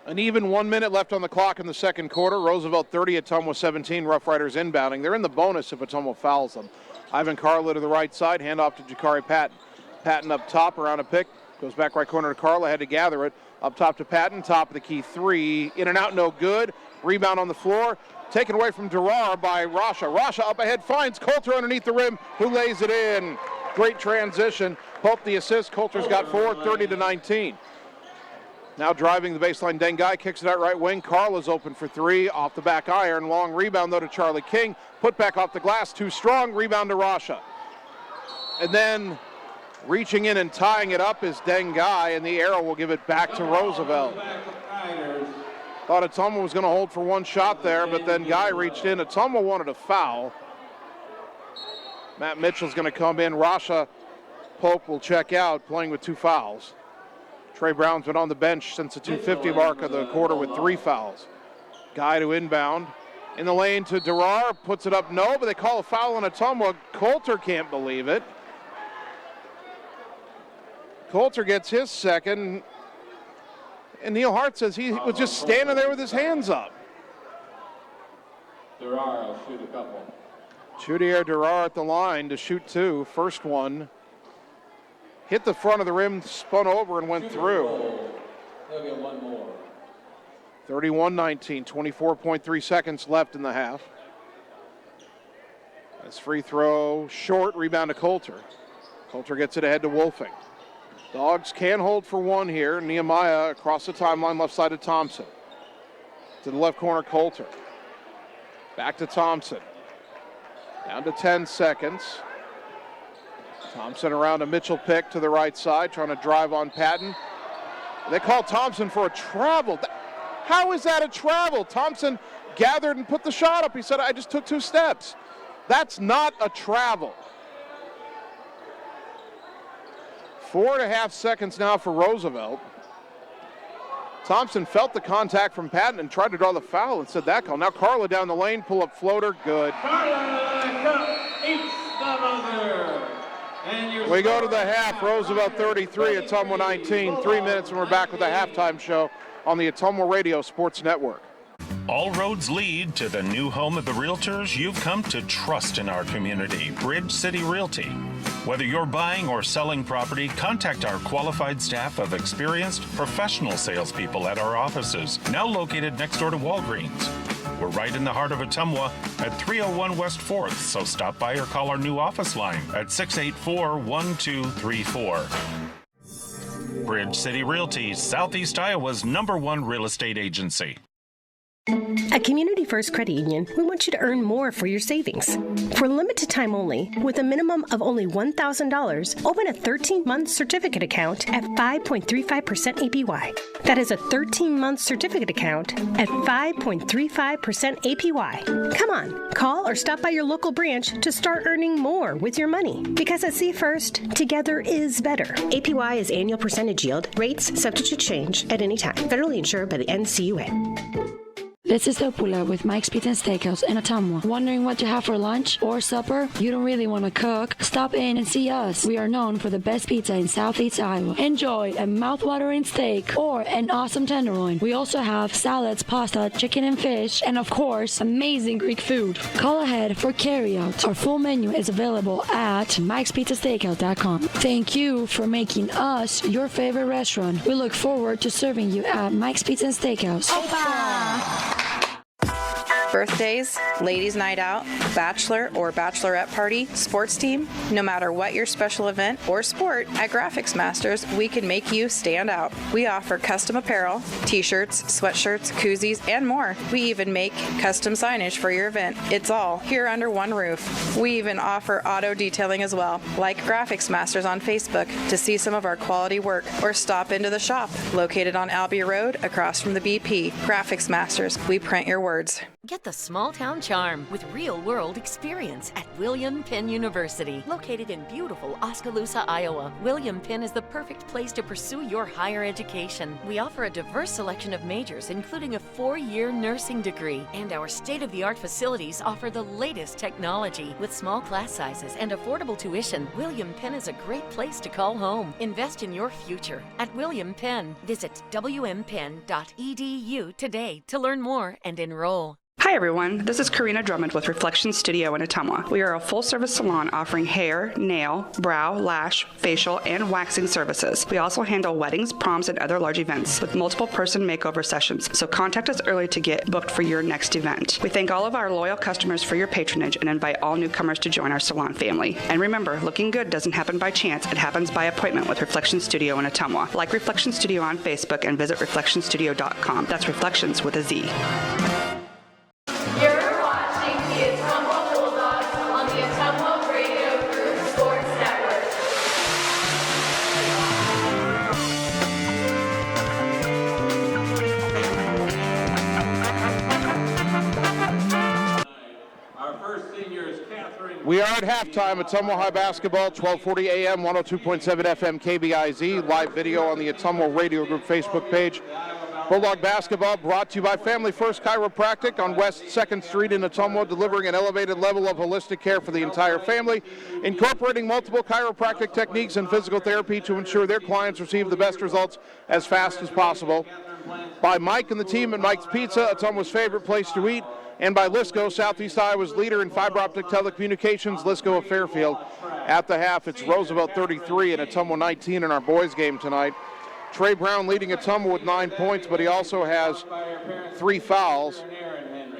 An even 1 minute left on the clock in the second quarter. Roosevelt 30, Ottumwa 17. Roughriders inbounding. They're in the bonus if Ottumwa fouls them. Ivan Carla to the right side. Handoff to Jakari Patton. Patton up top around a pick. Goes back right corner to Carla. Had to gather it. Up top to Patton. Top of the key three. In and out, no good. Rebound on the floor. Taken away from Durar by Rasha. Rasha up ahead finds Coulter underneath the rim, who lays it in. Great transition. Pope the assist. Coulter's got 4, 30-19. Now driving the baseline, Dengai kicks it out right wing. Carla's open for three, off the back iron. Long rebound, though, to Charlie King. Put back off the glass, too strong. Rebound to Rasha. And then reaching in and tying it up is Dengai, and the arrow will give it back to Roosevelt. Thought Ottumwa was going to hold for one shot there, but then Guy reached in. Ottumwa wanted a foul. Matt Mitchell's going to come in. Rasha Pope will check out, playing with 2 fouls. Trey Brown's been on the bench since the 2:50 mark of the quarter with 3 fouls. Guy to inbound. In the lane to Durar, puts it up, no, but they call a foul on Ottumwa. Coulter can't believe it. Coulter gets his second, and Neil Hart says he was just standing there with his hands up. Durar will shoot a couple. Chudier Durar at the line to shoot 2. First one hit the front of the rim, spun over, and went through. They'll get one more. 31-19, 24.3 seconds left in the half. This free throw short, rebound to Coulter. Coulter gets it ahead to Wolfing. Dogs can hold for one here. Nehemiah across the timeline, left side of Thompson. To the left corner, Coulter. Back to Thompson. Down to 10 seconds. Thompson around a Mitchell pick to the right side, trying to drive on Patton. They call Thompson for a travel. How is that a travel? Thompson gathered and put the shot up. He said, I just took 2 steps. That's not a travel. 4.5 seconds now for Roosevelt. Thompson felt the contact from Patton and tried to draw the foul and said that call. Now Carla down the lane, pull up floater, good. Carla eats the buzzer. We go to the half. Roosevelt 33, Ottumwa 19. 3 minutes and we're back with the halftime show on the Ottumwa Radio Sports Network. All roads lead to the new home of the realtors you've come to trust in our community, Bridge City Realty. Whether you're buying or selling property, contact our qualified staff of experienced professional salespeople at our offices, now located next door to Walgreens. We're right in the heart of Ottumwa at 301 West 4th, so stop by or call our new office line at 684-1234. Bridge City Realty, Southeast Iowa's #1 real estate agency. At Community First Credit Union, we want you to earn more for your savings. For limited time only, with a minimum of only $1,000, open a 13-month certificate account at 5.35% APY. That is a 13-month certificate account at 5.35% APY. Come on, call or stop by your local branch to start earning more with your money. Because at C First, together is better. APY is annual percentage yield. Rates subject to change at any time. Federally insured by the NCUA. This is Opula with Mike's Pizza and Steakhouse in Ottumwa. Wondering what to have for lunch or supper? You don't really want to cook? Stop in and see us. We are known for the best pizza in Southeast Iowa. Enjoy a mouth-watering steak or an awesome tenderloin. We also have salads, pasta, chicken and fish, and of course, amazing Greek food. Call ahead for carryout. Our full menu is available at Mike'sPizzaSteakhouse.com. Thank you for making us your favorite restaurant. We look forward to serving you at Mike's Pizza and Steakhouse. Opa! Birthdays, ladies' night out, bachelor or bachelorette party, sports team, no matter what your special event or sport, at Graphics Masters, we can make you stand out. We offer custom apparel, t-shirts, sweatshirts, koozies, and more. We even make custom signage for your event. It's all here under one roof. We even offer auto detailing as well. Like Graphics Masters on Facebook to see some of our quality work, or stop into the shop located on Albee Road across from the BP. Graphics Masters, we print your words. Get the small town charm with real-world experience at William Penn University. Located in beautiful Oskaloosa, Iowa, William Penn is the perfect place to pursue your higher education. We offer a diverse selection of majors, including a 4-year nursing degree. And our state-of-the-art facilities offer the latest technology. With small class sizes and affordable tuition, William Penn is a great place to call home. Invest in your future at William Penn. Visit wmpenn.edu today to learn more and enroll. Hi everyone, this is Karina Drummond with Reflection Studio in Ottumwa. We are a full-service salon offering hair, nail, brow, lash, facial, and waxing services. We also handle weddings, proms, and other large events with multiple person makeover sessions, so contact us early to get booked for your next event. We thank all of our loyal customers for your patronage and invite all newcomers to join our salon family. And remember, looking good doesn't happen by chance, it happens by appointment with Reflection Studio in Ottumwa. Like Reflection Studio on Facebook and visit reflectionstudio.com. That's Reflections with a Z. You're watching the Ottumwa Bulldogs on the Ottumwa Radio Group Sports Network. Our first senior is Catherine. We are at halftime at Ottumwa High Basketball, 1240 AM, 102.7 FM, KBIZ. Live video on the Ottumwa Radio Group Facebook page. Bulldog Basketball brought to you by Family First Chiropractic on West 2nd Street in Ottumwa, delivering an elevated level of holistic care for the entire family, incorporating multiple chiropractic techniques and physical therapy to ensure their clients receive the best results as fast as possible. By Mike and the team at Mike's Pizza, Ottumwa's favorite place to eat, and by Lisco, Southeast Iowa's leader in fiber optic telecommunications, Lisco of Fairfield. At the half, it's Roosevelt 33 and Ottumwa 19 in our boys game tonight. Trey Brown leading Ottumwa with 9 points, but he also has 3 fouls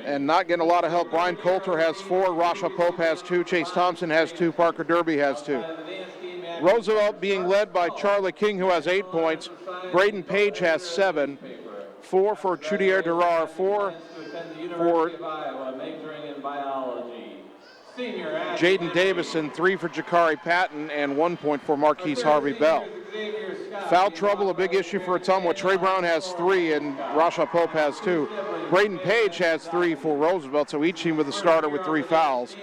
and not getting a lot of help. Brian Coulter has 4, Rasha Pope has 2, Chase Thompson has 2, Parker Derby has 2. Roosevelt being led by Charlie King, who has 8 points. Braden Page has 7, 4 for Chudier Durar, 4 for Jaden Davison, 3 for Jakari Patton, and 1 point for Marquise Harvey Bell. Foul trouble, a big issue for Ottumwa. Trey Brown has 3 and Rasha Pope has 2. Braden Page has 3 for Roosevelt, so each team with a starter with 3 fouls.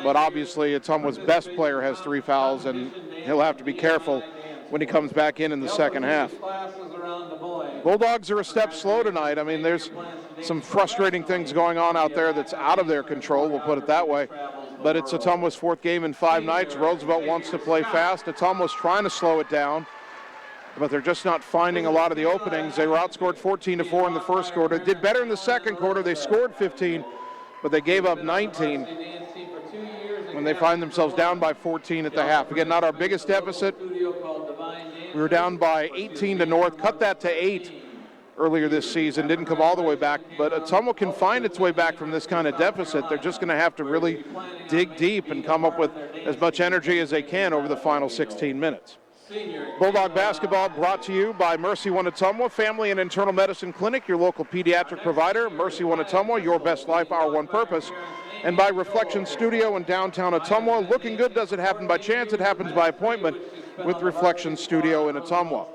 But obviously Ottumwa's best player has 3 fouls, and he'll have to be careful when he comes back in the second half. Bulldogs are a step slow tonight. I mean, there's some frustrating things going on out there that's out of their control, we'll put it that way. But it's Ottumwa's 4th game in 5 nights. Roosevelt wants to play fast. Ottumwa's trying to slow it down, but they're just not finding a lot of the openings. They were outscored 14-4 in the first quarter. Did better in the second quarter. They scored 15, but they gave up 19 when they find themselves down by 14 at the half. Again, not our biggest deficit. We were down by 18 to North, cut that to 8 earlier this season, didn't come all the way back, but Ottumwa can find its way back from this kind of deficit. They're just going to have to really dig deep and come up with as much energy as they can over the final 16 minutes. Bulldog Basketball brought to you by Mercy One Ottumwa, Family and Internal Medicine Clinic, your local pediatric provider. Mercy One Ottumwa, your best life, our one purpose. And by Reflection Studio in downtown Ottumwa. Looking good doesn't happen by chance, it happens by appointment with Reflection Studio in Ottumwa.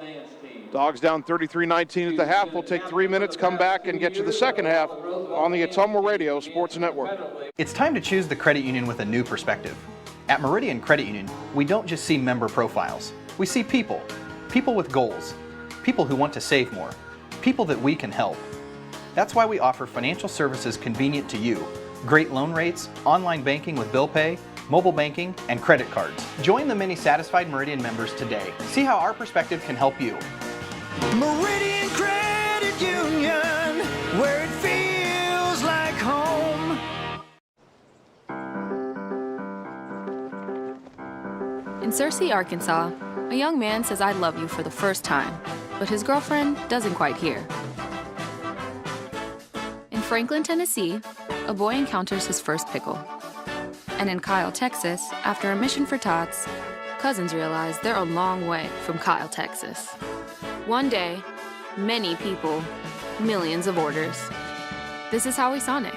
Dogs down 33-19 at the half. We'll take 3 minutes, come back, and get you the second half on the Ottumwa Radio Sports Network. It's time to choose the credit union with a new perspective. At Meridian Credit Union, we don't just see member profiles. We see people. People with goals. People who want to save more. People that we can help. That's why we offer financial services convenient to you. Great loan rates, online banking with bill pay, mobile banking, and credit cards. Join the many satisfied Meridian members today. See how our perspective can help you. Meridian Credit Union, where it feels like home. In Searcy, Arkansas, a young man says I love you for the first time, but his girlfriend doesn't quite hear. In Franklin, Tennessee, a boy encounters his first pickle. And in Kyle, Texas, after a mission for tots, cousins realize they're a long way from Kyle, Texas. One day, many people, millions of orders. This is how we Sonic.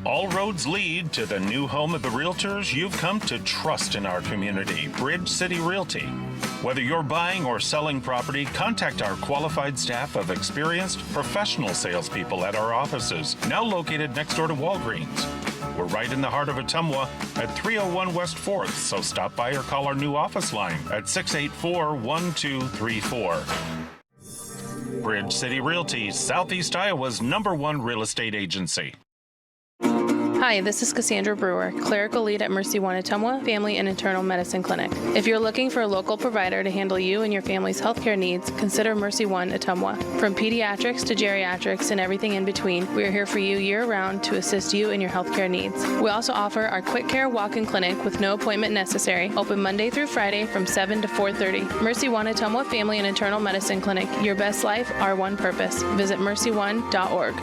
All roads lead to the new home of the realtors you've come to trust in our community, Bridge City Realty. Whether you're buying or selling property, contact our qualified staff of experienced professional salespeople at our offices, now located next door to Walgreens. We're right in the heart of Ottumwa at 301 West 4th, so stop by or call our new office line at 684-1234. Bridge City Realty, Southeast Iowa's #1 real estate agency. Hi, this is Cassandra Brewer, clerical lead at Mercy One Ottumwa Family and Internal Medicine Clinic. If you're looking for a local provider to handle you and your family's healthcare needs, consider Mercy One Ottumwa. From pediatrics to geriatrics and everything in between, we are here for you year-round to assist you in your healthcare needs. We also offer our quick care walk-in clinic with no appointment necessary, open Monday through Friday from 7 to 4:30. Mercy One Ottumwa Family and Internal Medicine Clinic. Your best life, our one purpose. Visit mercyone.org.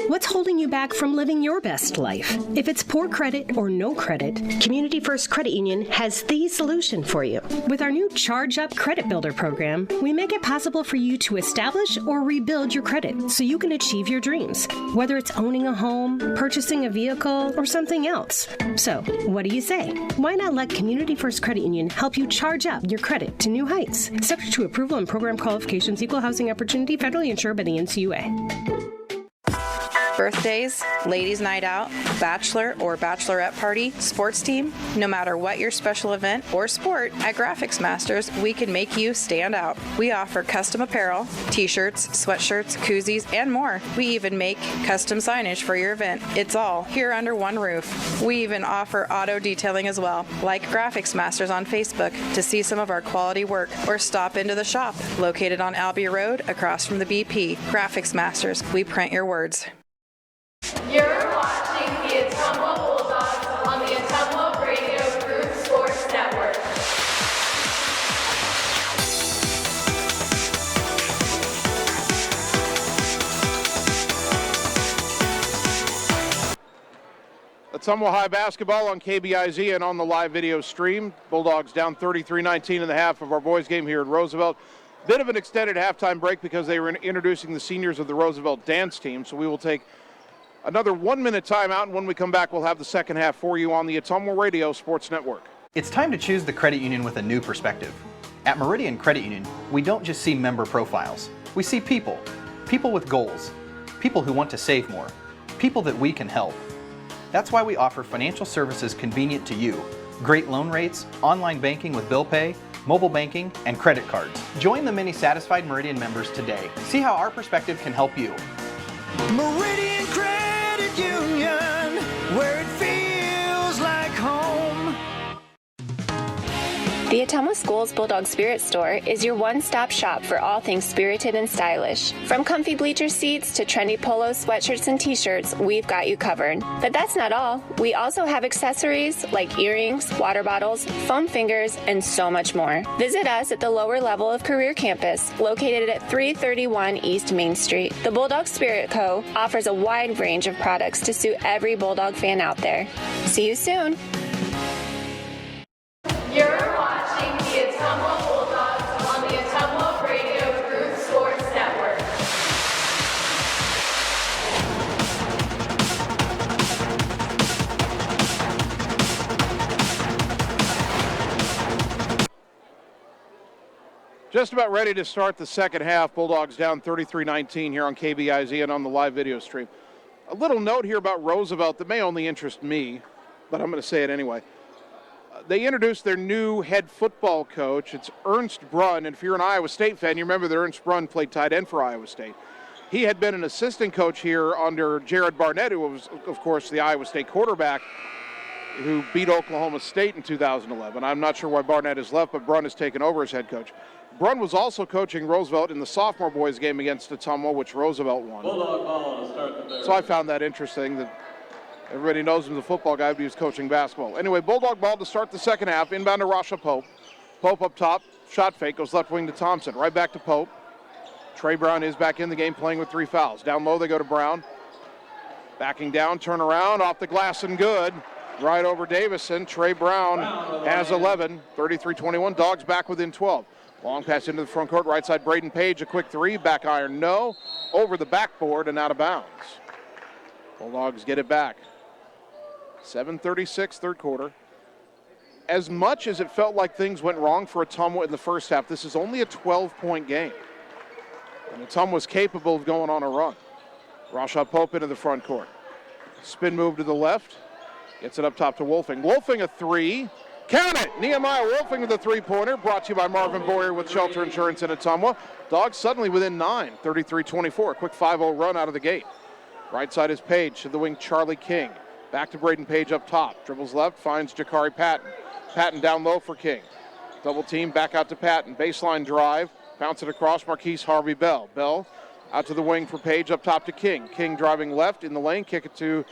What's holding you back from living your best life? If it's poor credit or no credit, Community First Credit Union has the solution for you. With our new Charge Up Credit Builder program, we make it possible for you to establish or rebuild your credit so you can achieve your dreams, whether it's owning a home, purchasing a vehicle, or something else. So, what do you say? Why not let Community First Credit Union help you charge up your credit to new heights? Subject to approval and program qualifications, equal housing opportunity, federally insured by the NCUA. Birthdays, ladies' night out, bachelor or bachelorette party, sports team, no matter what your special event or sport, at Graphics Masters, we can make you stand out. We offer custom apparel, t-shirts, sweatshirts, koozies, and more. We even make custom signage for your event. It's all here under one roof. We even offer auto detailing as well. Like Graphics Masters on Facebook to see some of our quality work, or stop into the shop located on Albee Road across from the BP. Graphics Masters, we print your words. You're watching the Ottumwa Bulldogs on the Ottumwa Radio Group Sports Network. Ottumwa High basketball on KBIZ and on the live video stream. Bulldogs down 33-19 in the half of our boys game here at Roosevelt. Bit of an extended halftime break because they were introducing the seniors of the Roosevelt dance team, so we will take another 1-minute timeout, and when we come back, we'll have the second half for you on the Ottumwa Radio Sports Network. It's time to choose the credit union with a new perspective. At Meridian Credit Union, we don't just see member profiles. We see people. People with goals. People who want to save more. People that we can help. That's why we offer financial services convenient to you. Great loan rates, online banking with bill pay, mobile banking, and credit cards. Join the many satisfied Meridian members today. See how our perspective can help you. Meridian Credit Union, where it feels like home. The Ottumwa Schools Bulldog Spirit Store is your one-stop shop for all things spirited and stylish. From comfy bleacher seats to trendy polos, sweatshirts, and t-shirts, we've got you covered. But that's not all. We also have accessories like earrings, water bottles, foam fingers, and so much more. Visit us at the lower level of Career Campus, located at 331 East Main Street. The Bulldog Spirit Co. offers a wide range of products to suit every Bulldog fan out there. See you soon. You're watching the Ottumwa Bulldogs on the Ottumwa Radio Group Sports Network. Just about ready to start the second half. Bulldogs down 33-19 here on KBIZ and on the live video stream. A little note here about Roosevelt that may only interest me, but I'm going to say it anyway. They introduced their new head football coach. It's Ernst Brunn, and if you're an Iowa State fan, you remember that Ernst Brunn played tight end for Iowa State. He had been an assistant coach here under Jared Barnett, who was, of course, the Iowa State quarterback who beat Oklahoma State in 2011. I'm not sure why Barnett has left, but Brunn has taken over as head coach. Brunn was also coaching Roosevelt in the sophomore boys game against Ottumwa, which Roosevelt won. Bulldog ball to start the third. So I found that interesting that everybody knows him as a football guy, but he was coaching basketball. Anyway, Bulldog ball to start the second half. Inbound to Rasha Pope. Pope up top. Shot fake. Goes left wing to Thompson. Right back to Pope. Trey Brown is back in the game playing with 3 fouls. Down low they go to Brown. Backing down, turn around, off the glass and good. Right over Davison. Trey Brown has 11, 33-21. Dogs back within 12. Long pass into the front court, right side Braden Page, a quick 3, back iron no, over the backboard and out of bounds. Bulldogs get it back. 7:36, third quarter. As much as it felt like things went wrong for Ottumwa in the first half, this is only a 12-point game. And Ottumwa was capable of going on a run. Rashad Pope into the front court. Spin move to the left. Gets it up top to Wolfing. Wolfing a 3. Count it! Nehemiah Wolfing with a 3-pointer. Brought to you by Marvin Boyer with Shelter Insurance in Ottumwa. Dogs suddenly within 9, 33-24. Quick 5-0 run out of the gate. Right side is Page. To the wing, Charlie King. Back to Braden Page up top. Dribbles left, finds Jakari Patton. Patton down low for King. Double team, back out to Patton. Baseline drive. Bounce it across Marquise Harvey Bell. Bell out to the wing for Page, up top to King. King driving left in the lane, kick it to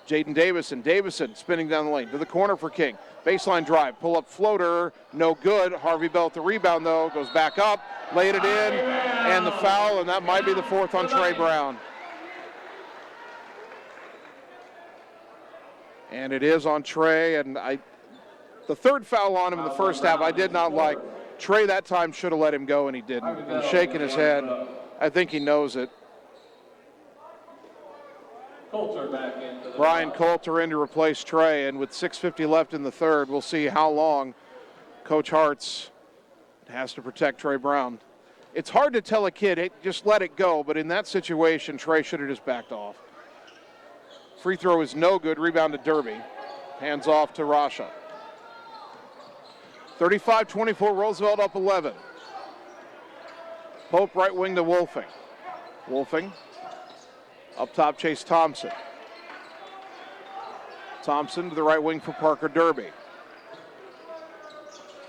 Jaden Davison. Davison spinning down the lane to the corner for King. Baseline drive, pull up floater, no good. Harvey Bell at the rebound though, goes back up, laid it in, and the foul, and that might be the 4th on Trey Brown. And it is on Trey, and the 3rd foul on him in the first half I did not like. Trey that time should have let him go, and he didn't. He's shaking his head. I think he knows it. Coulter back into the Brian Coulter in to replace Trey, and with 6:50 left in the third, we'll see how long Coach Hartz has to protect Trey Brown. It's hard to tell a kid, hey, just let it go, but in that situation, Trey should have just backed off. Free throw is no good. Rebound to Derby. Hands off to Rasha. 35-24, Roosevelt up 11. Pope right wing to Wolfing. Wolfing up top, Chase Thompson. Thompson to the right wing for Parker Derby.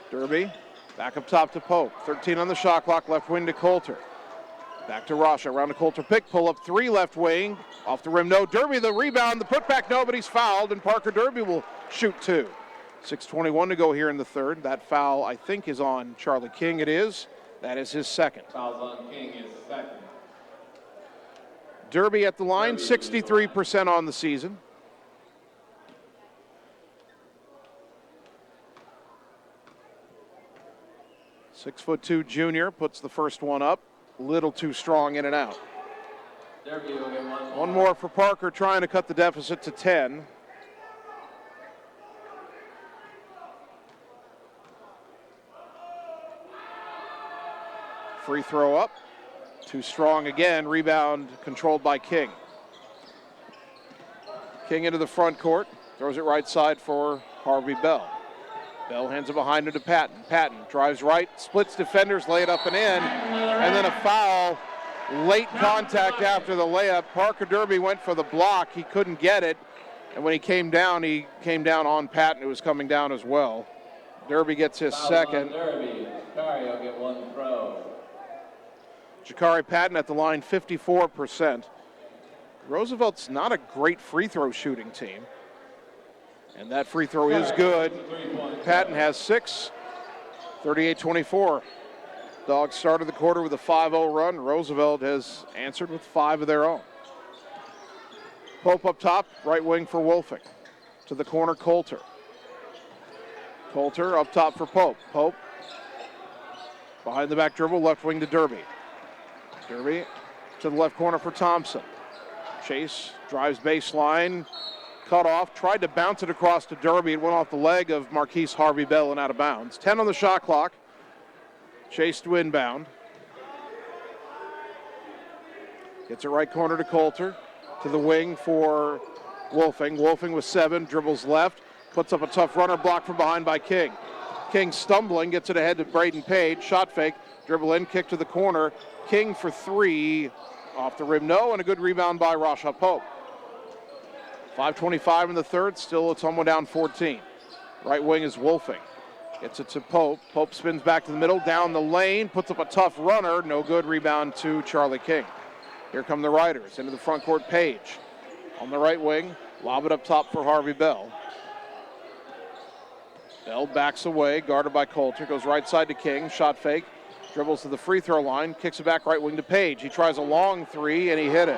Derby back up top to Pope. 13 on the shot clock, left wing to Coulter. Back to Rasha, around to Coulter pick, pull up 3 left wing, off the rim, no. Derby the rebound, the putback, no, but he's fouled, and Parker Derby will shoot 2. 6:21 to go here in the third. That foul, I think, is on Charlie King. It is. That is his 2nd. Fouls on King is 2nd. Derby at the line, 63% on the season. .6'2" junior puts the first one up. Little too strong in and out. Derby will get One more for Parker, trying to cut the deficit to 10. Free throw up. Too strong again. Rebound controlled by King. King into the front court. Throws it right side for Harvey Bell. Bell hands it behind him to Patton. Patton drives right, splits defenders, lay it up and in. And then a foul. Late contact after the layup. Parker Derby went for the block. He couldn't get it. And when he came down on Patton, who was coming down as well. Derby gets his 2nd. Derby. Jakari will get 1 throw. Jakari Patton at the line, 54%. Roosevelt's not a great free throw shooting team. And that free throw is good. Patton has 6, 38-24. Dogs started the quarter with a 5-0 run. Roosevelt has answered with 5 of their own. Pope up top, right wing for Wolfing. To the corner, Coulter. Coulter up top for Pope. Pope behind the back dribble, left wing to Derby. Derby to the left corner for Thompson. Chase drives baseline, cut off, tried to bounce it across to Derby. It went off the leg of Marquise Harvey Bell and out of bounds. 10 on the shot clock. Chase to inbound. Gets it right corner to Coulter. To the wing for Wolfing. Wolfing with 7, dribbles left, puts up a tough runner, blocked from behind by King. King stumbling, gets it ahead to Braden Page. Shot fake, dribble in, kick to the corner. King for 3, off the rim, no, and a good rebound by Rasha Pope. 5:25 in the third, still Ottumwa down 14. Right wing is Wolfing. Gets it to Pope. Pope spins back to the middle, down the lane, puts up a tough runner, no good, rebound to Charlie King. Here come the Riders, into the front court, Page. On the right wing, lob it up top for Harvey Bell. Bell backs away, guarded by Coulter, goes right side to King, shot fake. Dribbles to the free throw line, kicks it back right wing to Page. He tries a long three, and he hit it.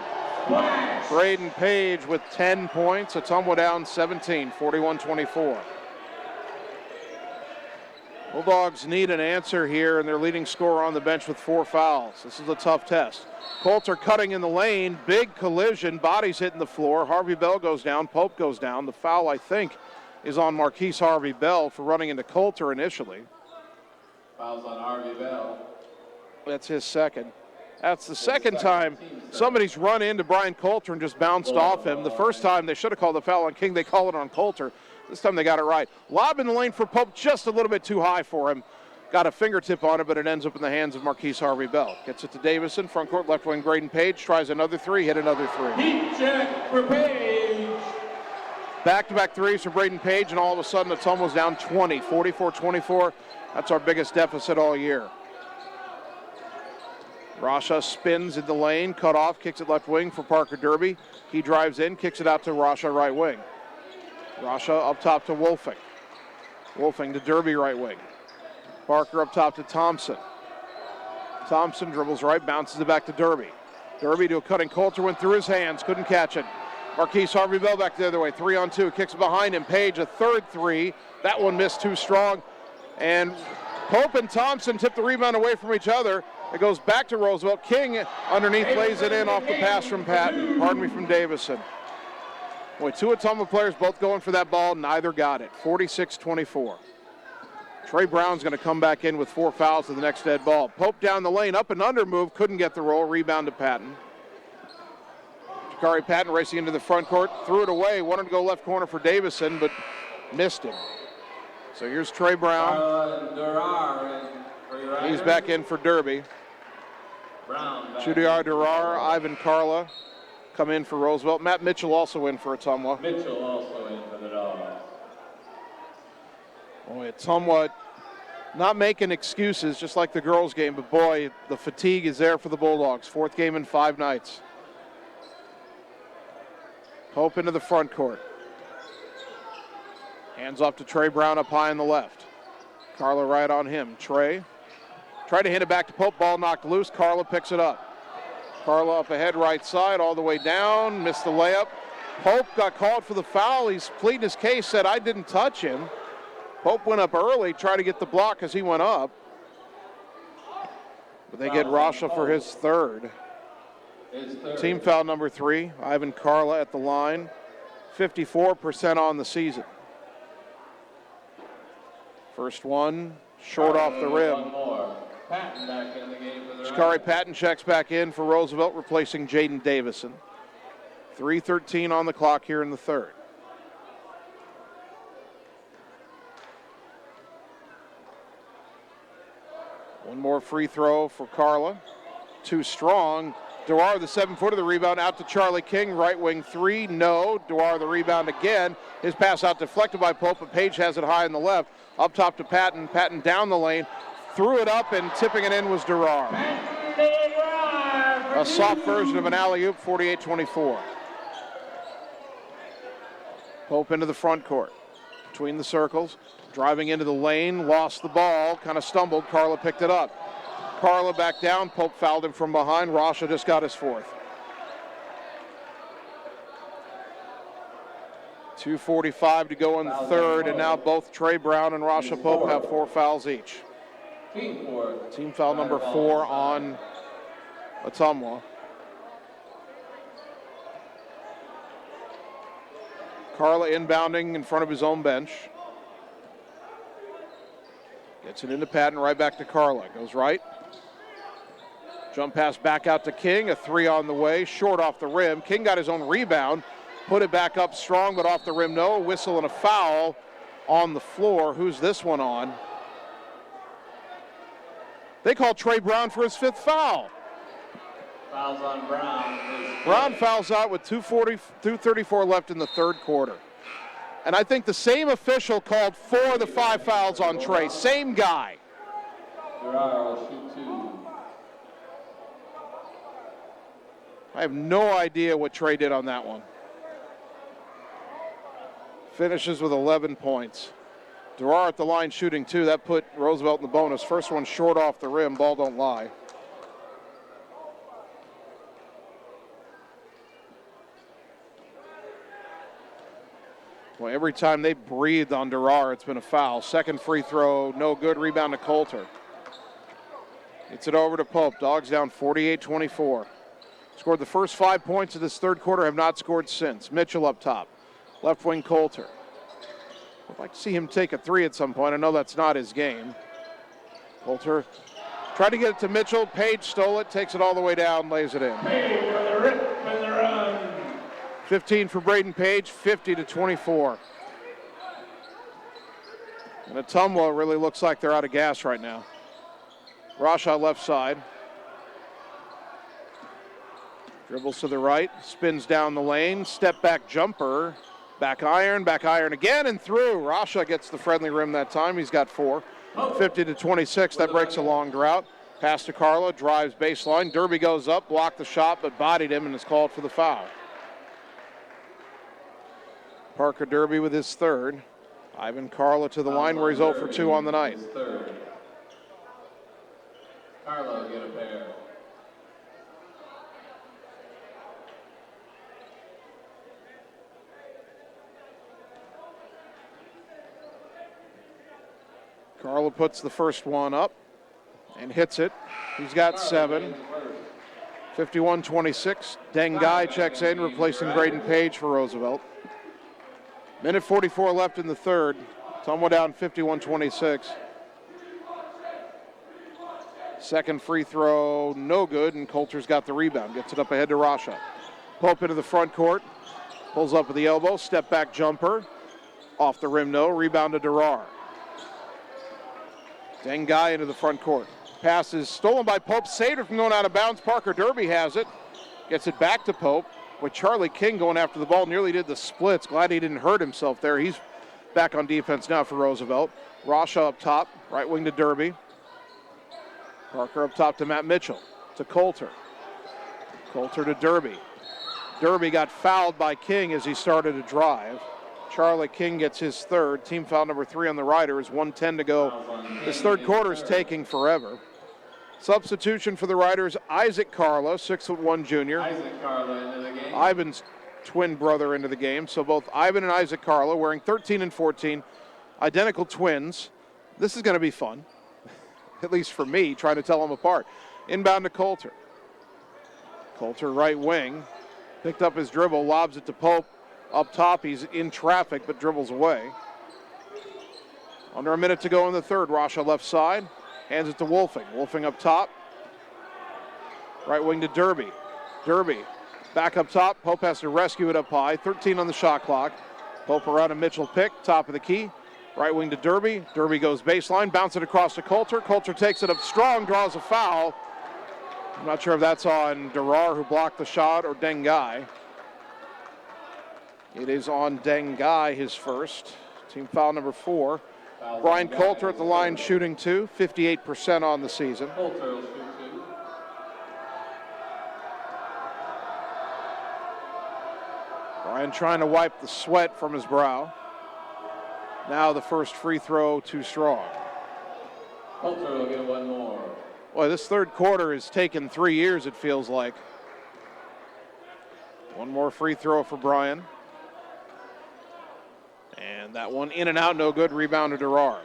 Braden Page with 10 points. Ottumwa down 17, 41-24. Bulldogs need an answer here, and their leading scorer on the bench with 4 fouls. This is a tough test. Colts are cutting in the lane. Big collision. Bodies hitting the floor. Harvey Bell goes down. Pope goes down. The foul, I think, is on Marquise Harvey Bell for running into Coulter initially. Fouls on Harvey Bell. That's his second. That's the second time somebody's run into Brian Coulter and just bounced off him. The first time they should have called the foul on King. They call it on Coulter. This time they got it right. Lob in the lane for Pope, just a little bit too high for him. Got a fingertip on it, but it ends up in the hands of Marquise Harvey Bell. Gets it to Davison, front court, left wing, Braden Page. Tries another three, hit another three. Heat check for Page. Back-to-back threes for Braden Page, and all of a sudden Ottumwa's down 20, 44-24. That's our biggest deficit all year. Rasha spins in the lane, cut off, kicks it left wing for Parker Derby. He drives in, kicks it out to Rasha right wing. Rasha up top to Wolfing. Wolfing to Derby right wing. Parker up top to Thompson. Thompson dribbles right, bounces it back to Derby. Derby to a cutting Coulter, went through his hands, couldn't catch it. Marquise Harvey Bell back the other way, 3-on-2, kicks it behind him. Page a third three. That one missed too strong. And Pope and Thompson tip the rebound away from each other. It goes back to Roosevelt. King underneath lays it in off the pass from from Davison. Boy, 2 Ottumwa players both going for that ball, neither got it. 46-24. Trey Brown's going to come back in with 4 fouls to the next dead ball. Pope down the lane, up and under move, couldn't get the roll, rebound to Patton. Jakari Patton racing into the front court, threw it away, wanted to go left corner for Davison, but missed him. So here's Trey Brown. He's back in for Derby. Judiar Durar, Ivan Carla come in for Roosevelt. Matt Mitchell also in for Ottumwa. Mitchell also in for the Dogs. Boy, Ottumwa not making excuses, just like the girls' game, but boy, the fatigue is there for the Bulldogs. 4th game in 5 nights. Pope into the front court. Hands off to Trey Brown up high on the left. Carla right on him. Trey tried to hit it back to Pope. Ball knocked loose. Carla picks it up. Carla up ahead right side all the way down. Missed the layup. Pope got called for the foul. He's pleading his case, said I didn't touch him. Pope went up early, tried to get the block as he went up. But they get Rasha for his third. Team foul number 3. Ivan Carla at the line. 54% on the season. First one, short off the rim. One more. Patton back in the game for the Jakari Patton checks back in for Roosevelt, replacing Jaden Davison. 3:13 on the clock here in the third. One more free throw for Carla. Too strong. Durar, the 7-footer, the rebound out to Charlie King. Right wing 3, no. Durar, the rebound again. His pass out deflected by Pope, but Page has it high on the left. Up top to Patton. Patton down the lane. Threw it up, and tipping it in was Durar. A soft version of an alley-oop, 48-24. Pope into the front court. Between the circles. Driving into the lane. Lost the ball. Kind of stumbled. Carla picked it up. Carla back down. Pope fouled him from behind. Rasha just got his 4th. 2:45 to go in the third, and now both Trey Brown and Rasha Pope have 4 fouls each. Team foul number 4 on Ottumwa. Carla inbounding in front of his own bench. Gets it into Patton, right back to Carla. Goes right. Jump pass back out to King. A 3 on the way, short off the rim. King got his own rebound. Put it back up strong, but off the rim, no. Whistle and a foul on the floor. Who's this one on? They call Trey Brown for his 5th foul. Fouls on Brown. Brown fouls out with 2:34 left in the third quarter. And I think the same official called 4 of the 5 fouls on Trey. Same guy. Durar will shoot 2. I have no idea what Trey did on that one. Finishes with 11 points. Durar at the line shooting 2. That put Roosevelt in the bonus. First one short off the rim. Ball don't lie. Well, every time they breathed on Durar, it's been a foul. Second free throw, no good. Rebound to Coulter. Gets it over to Pope. Dogs down 48-24. Scored the first 5 points of this third quarter, have not scored since. Mitchell up top. Left wing Coulter. I'd like to see him take a three at some point. I know that's not his game. Coulter tried to get it to Mitchell. Page stole it, takes it all the way down, lays it in. 15 for Braden Page, 50-24. And Ottumwa really looks like they're out of gas right now. Rasha left side. Dribbles to the right, spins down the lane, step back jumper. Back iron again and through. Rasha gets the friendly rim that time. He's got 4. 50-26, that breaks a long drought. Pass to Carla, drives baseline. Derby goes up, blocked the shot, but bodied him and is called for the foul. Parker Derby with his third. Ivan Carla to the line where he's 0 for 2 on the night. Carlo get a pair. Carla puts the first one up and hits it. He's got 7. 51-26. Dengai checks in, replacing Braden Page for Roosevelt. Minute 44 left in the third. Ottumwa down 51-26. Second free throw, no good, and Coulter's got the rebound. Gets it up ahead to Rasha. Pope into the front court. Pulls up with the elbow. Step back jumper. Off the rim, no. Rebound to Durar. Dengai into the front court. Pass is stolen by Pope. Saved it from going out of bounds. Parker Derby has it. Gets it back to Pope. With Charlie King going after the ball. Nearly did the splits. Glad he didn't hurt himself there. He's back on defense now for Roosevelt. Rasha up top. Right wing to Derby. Parker up top to Matt Mitchell. To Coulter. Coulter to Derby. Derby got fouled by King as he started to drive. Charlie King gets his third. Team foul number 3 on the Riders. 1:10 to go. This third quarter is taking forever. Substitution for the Riders, Isaac Carlo, 6'1" junior. Isaac Carlo into the game. Ivan's twin brother into the game. So both Ivan and Isaac Carlo wearing 13 and 14, identical twins. This is going to be fun, at least for me, trying to tell them apart. Inbound to Coulter. Coulter right wing. Picked up his dribble, lobs it to Pope. Up top, he's in traffic, but dribbles away. Under a minute to go in the third. Rasha left side, hands it to Wolfing. Wolfing up top. Right wing to Derby. Derby back up top. Pope has to rescue it up high. 13 on the shot clock. Pope around a Mitchell pick, top of the key. Right wing to Derby. Derby goes baseline, bounce it across to Coulter. Coulter takes it up strong, draws a foul. I'm not sure if that's on Durar, who blocked the shot, or Dengai. It is on Dengai, his first. Team foul number 4. Brian Coulter at the line shooting 2, 58% on the season. Coulter will shoot 2. Brian trying to wipe the sweat from his brow. Now the first free throw too strong. Coulter will get one more. Boy, this third quarter has taken 3 years, it feels like. One more free throw for Brian. And that one in and out, no good. Rebound to Durar.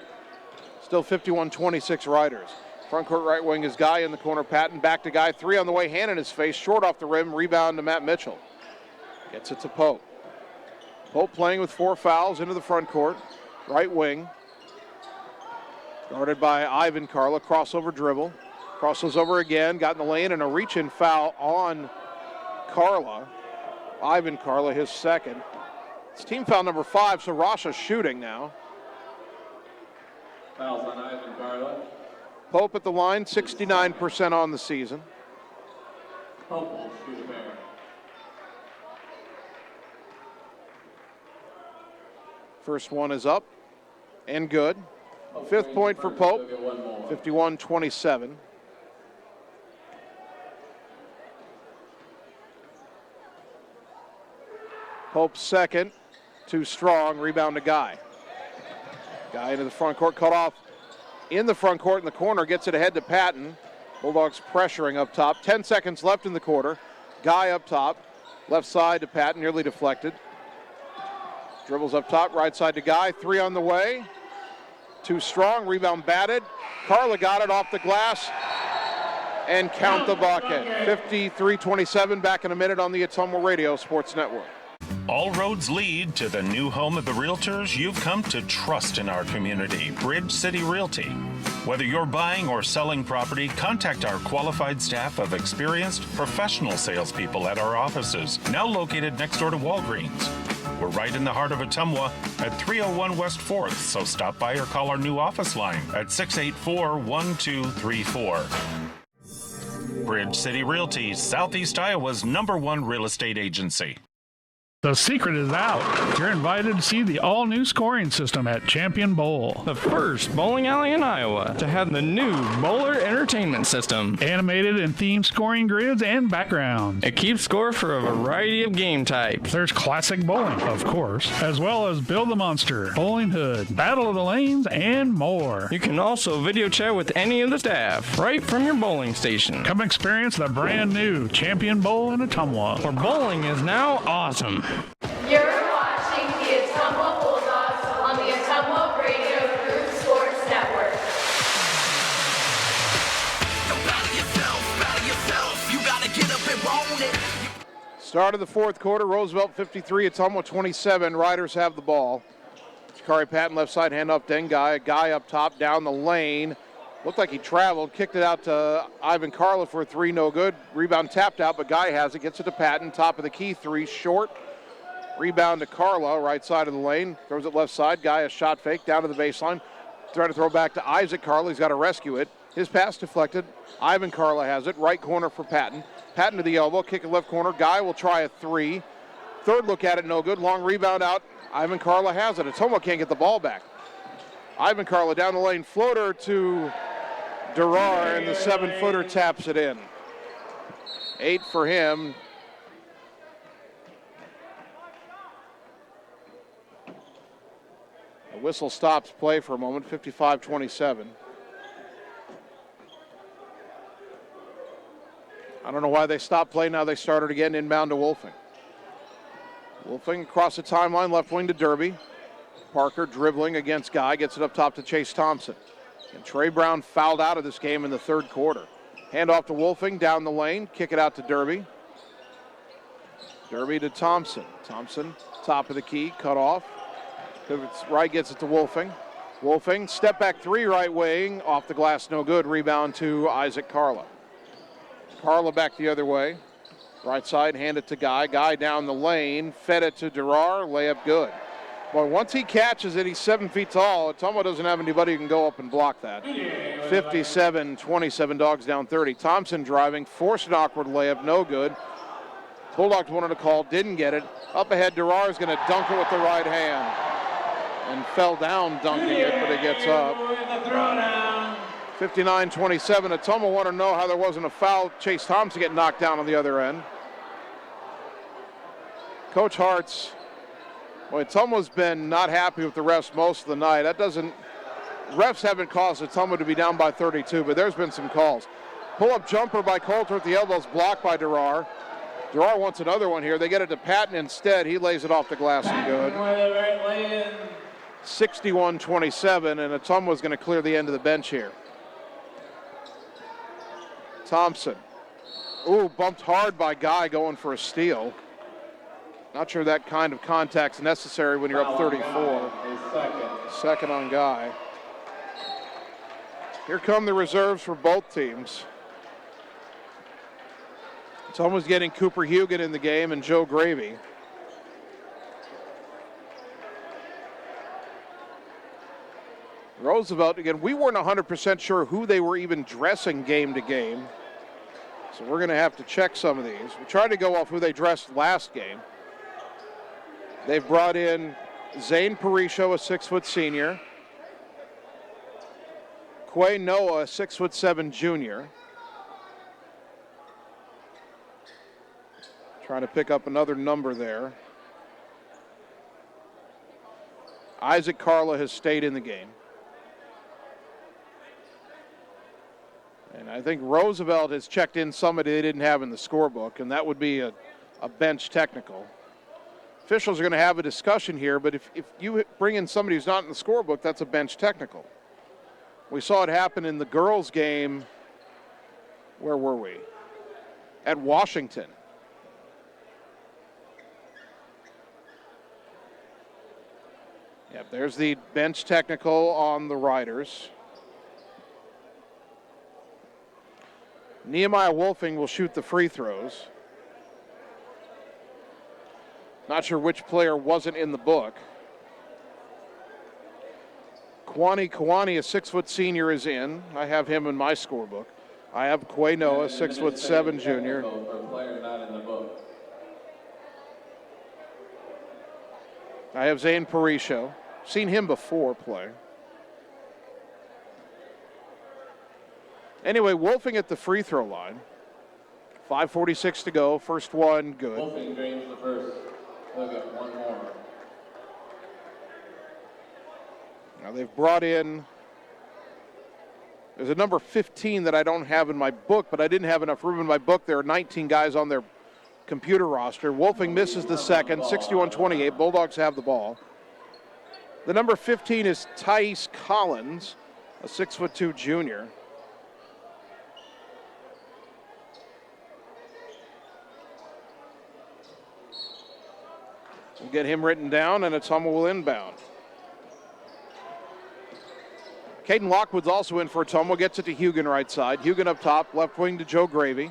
Still 51-26 Riders. Front court right wing is Guy in the corner. Patton back to Guy. 3 on the way, hand in his face. Short off the rim. Rebound to Matt Mitchell. Gets it to Pope. Pope playing with 4 fouls into the front court. Right wing. Guarded by Ivan Carla. Crossover dribble. Crosses over again. Got in the lane and a reach-in foul on Carla. Ivan Carla, his second. It's team foul number 5, so Rasha shooting now. Fouls on Ivan Carla. Pope at the line, 69% on the season. Pope will shoot a pair. First one is up and good. 5th point for Pope, 51-27. Pope's second, too strong, rebound to Guy. Guy into the front court, cut off in the front court in the corner, gets it ahead to Patton. Bulldogs pressuring up top. 10 seconds left in the quarter. Guy up top, left side to Patton, nearly deflected. Dribbles up top, right side to Guy. 3 on the way. Too strong, rebound batted. Carla got it off the glass and count the bucket. 53-27, back in a minute on the Ottumwa Radio Sports Network. All roads lead to the new home of the realtors you've come to trust in our community, Bridge City Realty. Whether you're buying or selling property, contact our qualified staff of experienced professional salespeople at our offices, now located next door to Walgreens. We're right in the heart of Ottumwa at 301 West 4th, so stop by or call our new office line at 684-1234. Bridge City Realty, Southeast Iowa's #1 real estate agency. The secret is out. You're invited to see the all-new scoring system at Champion Bowl. The first bowling alley in Iowa to have the new bowler entertainment system. Animated and themed scoring grids and backgrounds. It keeps score for a variety of game types. There's classic bowling, of course, as well as Build the Monster, Bowling Hood, Battle of the Lanes, and more. You can also video chat with any of the staff right from your bowling station. Come experience the brand new Champion Bowl in Ottumwa, where bowling is now awesome. You're watching the Ottumwa Bulldogs on the Ottumwa Radio Group Sports Network. You gotta get up and own it. Start of the fourth quarter, Roosevelt 53, Ottumwa 27. Riders have the ball. Shakari Patton left side, hand up to Guy. Guy up top, down the lane. Looked like he traveled, kicked it out to Ivan Carla for a 3, no good. Rebound tapped out, but Guy has it, gets it to Patton. Top of the key, 3, short. Rebound to Carla, right side of the lane. Throws it left side. Guy a shot fake down to the baseline. Trying to throw back to Isaac Carla. He's got to rescue it. His pass deflected. Ivan Carla has it. Right corner for Patton. Patton to the elbow. Kick it left corner. Guy will try a 3. Third look at it, no good. Long rebound out. Ivan Carla has it. Ottumwa can't get the ball back. Ivan Carla down the lane. Floater to Durar, and the 7-footer taps it in. 8 for him. The whistle stops play for a moment, 55-27. I don't know why they stopped play. Now they started again, inbound to Wolfing. Wolfing across the timeline, left wing to Derby. Parker dribbling against Guy, gets it up top to Chase Thompson. And Trey Brown fouled out of this game in the third quarter. Hand off to Wolfing, down the lane, kick it out to Derby. Derby to Thompson. Thompson, top of the key, cut off. Pivots right, gets it to Wolfing. Wolfing, step back 3 right wing, off the glass, no good. Rebound to Isaac Carla. Carla back the other way. Right side, hand it to Guy. Guy down the lane, fed it to Durar, layup good. Boy, once he catches it, he's 7 feet tall. Ottumwa doesn't have anybody who can go up and block that. 57-27, Dogs down 30. Thompson driving, forced an awkward layup, no good. Bulldogs wanted a call, didn't get it. Up ahead, Durar is going to dunk it with the right hand. And fell down dunking it, but it gets up. 59-27. Ottumwa want to know how there wasn't a foul. Chase Thompson getting knocked down on the other end. Coach Hart's, boy, Ottumwa's been not happy with the refs most of the night. Refs haven't caused Ottumwa to be down by 32, but there's been some calls. Pull-up jumper by Coulter at the elbows, blocked by Durar. Durar wants another one here. They get it to Patton instead. He lays it off the glass and good. 61-27, and Ottumwa's going to clear the end of the bench here. Thompson. Ooh, bumped hard by Guy going for a steal. Not sure that kind of contact's necessary when you're up 34. Second on Guy. Here come the reserves for both teams. Ottumwa's getting Cooper Hugan in the game and Joe Gravy. Roosevelt, again, we weren't 100% sure who they were even dressing game to game. So we're going to have to check some of these. We tried to go off who they dressed last game. They've brought in Zane Parisho, a 6-foot senior. Quay Noah, a 6'7" junior. Trying to pick up another number there. Isaac Carla has stayed in the game. And I think Roosevelt has checked in somebody they didn't have in the scorebook, and that would be a bench technical. Officials are going to have a discussion here, but if you bring in somebody who's not in the scorebook, that's a bench technical. We saw it happen in the girls' game. Where were we? At Washington. Yep, there's the bench technical on the Riders. Nehemiah Wolfing will shoot the free throws. Not sure which player wasn't in the book. Kwani, a 6-foot senior, is in. I have him in my scorebook. I have Quay Noah, 6'7" junior. I have Zane Parisho. Seen him before play. Anyway, Wolfing at the free throw line. 5:46 to go. First one, good. Wolfing drains the first. They'll get one more. Now they've brought in, there's a number 15 that I don't have in my book, but I didn't have enough room in my book. There are 19 guys on their computer roster. Wolfing misses the second, 61-28. Bulldogs have the ball. The number 15 is Thais Collins, a 6'2" junior. We'll get him written down, and Ottumwa will inbound. Caden Lockwood's also in for Ottumwa. Gets it to Hugan right side. Hugan up top, left wing to Joe Gravy.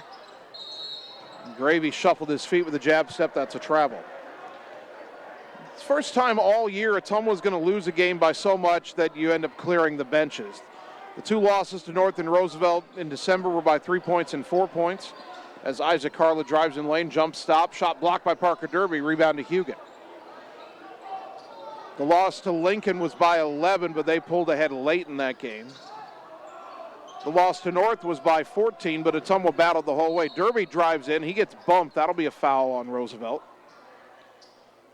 Gravy shuffled his feet with a jab step. That's a travel. It's the first time all year Ottumwa's going to lose a game by so much that you end up clearing the benches. The two losses to North and Roosevelt in December were by 3 points and 4 points. As Isaac Carla drives in lane, jump stop, shot blocked by Parker Derby, rebound to Hugan. The loss to Lincoln was by 11, but they pulled ahead late in that game. The loss to North was by 14, but Ottumwa battled the whole way. Derby drives in. He gets bumped. That'll be a foul on Roosevelt.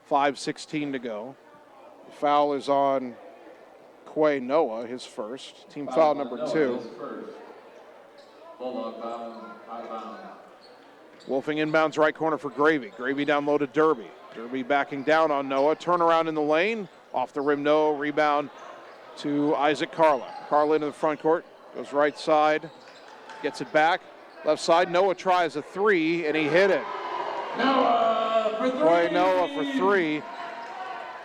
5:16 to go. The foul is on Quay Noah, his first. Team foul number 2. Wolfing inbounds right corner for Gravy. Gravy down low to Derby. Derby backing down on Noah. Turnaround in the lane. Off the rim, no. Rebound to Isaac Carla. Carla into the front court. Goes right side. Gets it back. Left side. Noah tries a three, and he hit it. Noah for three. Quay Noah for three.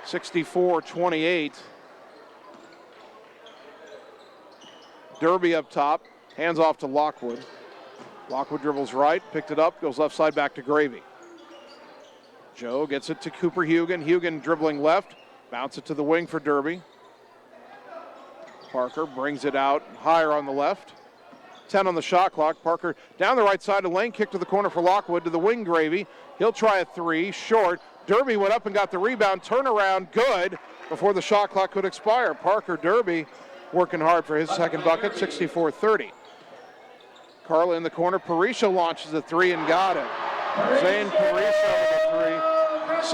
64-28. Derby up top. Hands off to Lockwood. Lockwood dribbles right. Picked it up. Goes left side back to Gravy. Joe gets it to Cooper Hugan. Hugan dribbling left. Bounce it to the wing for Derby. Parker brings it out higher on the left. 10 on the shot clock. Parker down the right side of the lane. Kick to the corner for Lockwood. To the wing, Gravy. He'll try a three. Short. Derby went up and got the rebound. Turnaround. Good. Before the shot clock could expire. Parker Derby working hard for his second bucket. 64-30. Carla in the corner. Parisha launches a three and got it. Zane Parisha with a three.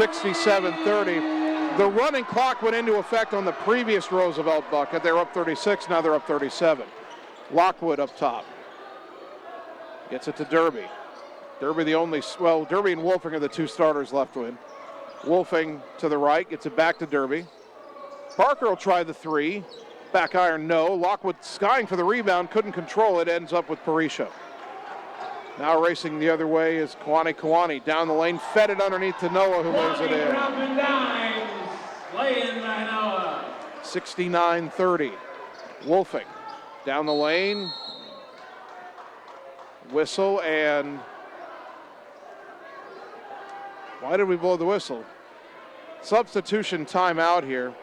67-30. The running clock went into effect on the previous Roosevelt bucket. They were up 36, now they're up 37. Lockwood up top. Gets it to Derby. Derby Derby and Wolfing are the two starters left with him. Wolfing to the right, gets it back to Derby. Parker will try the three. Back iron, no. Lockwood skying for the rebound, couldn't control it, ends up with Parisha. Now racing the other way is Kwani. Down the lane, fed it underneath to Noah, who lays it in. Dropping dimes, laying by Noah. 69-30. Wolfing down the lane. Whistle, and why did we blow the whistle? Substitution timeout here.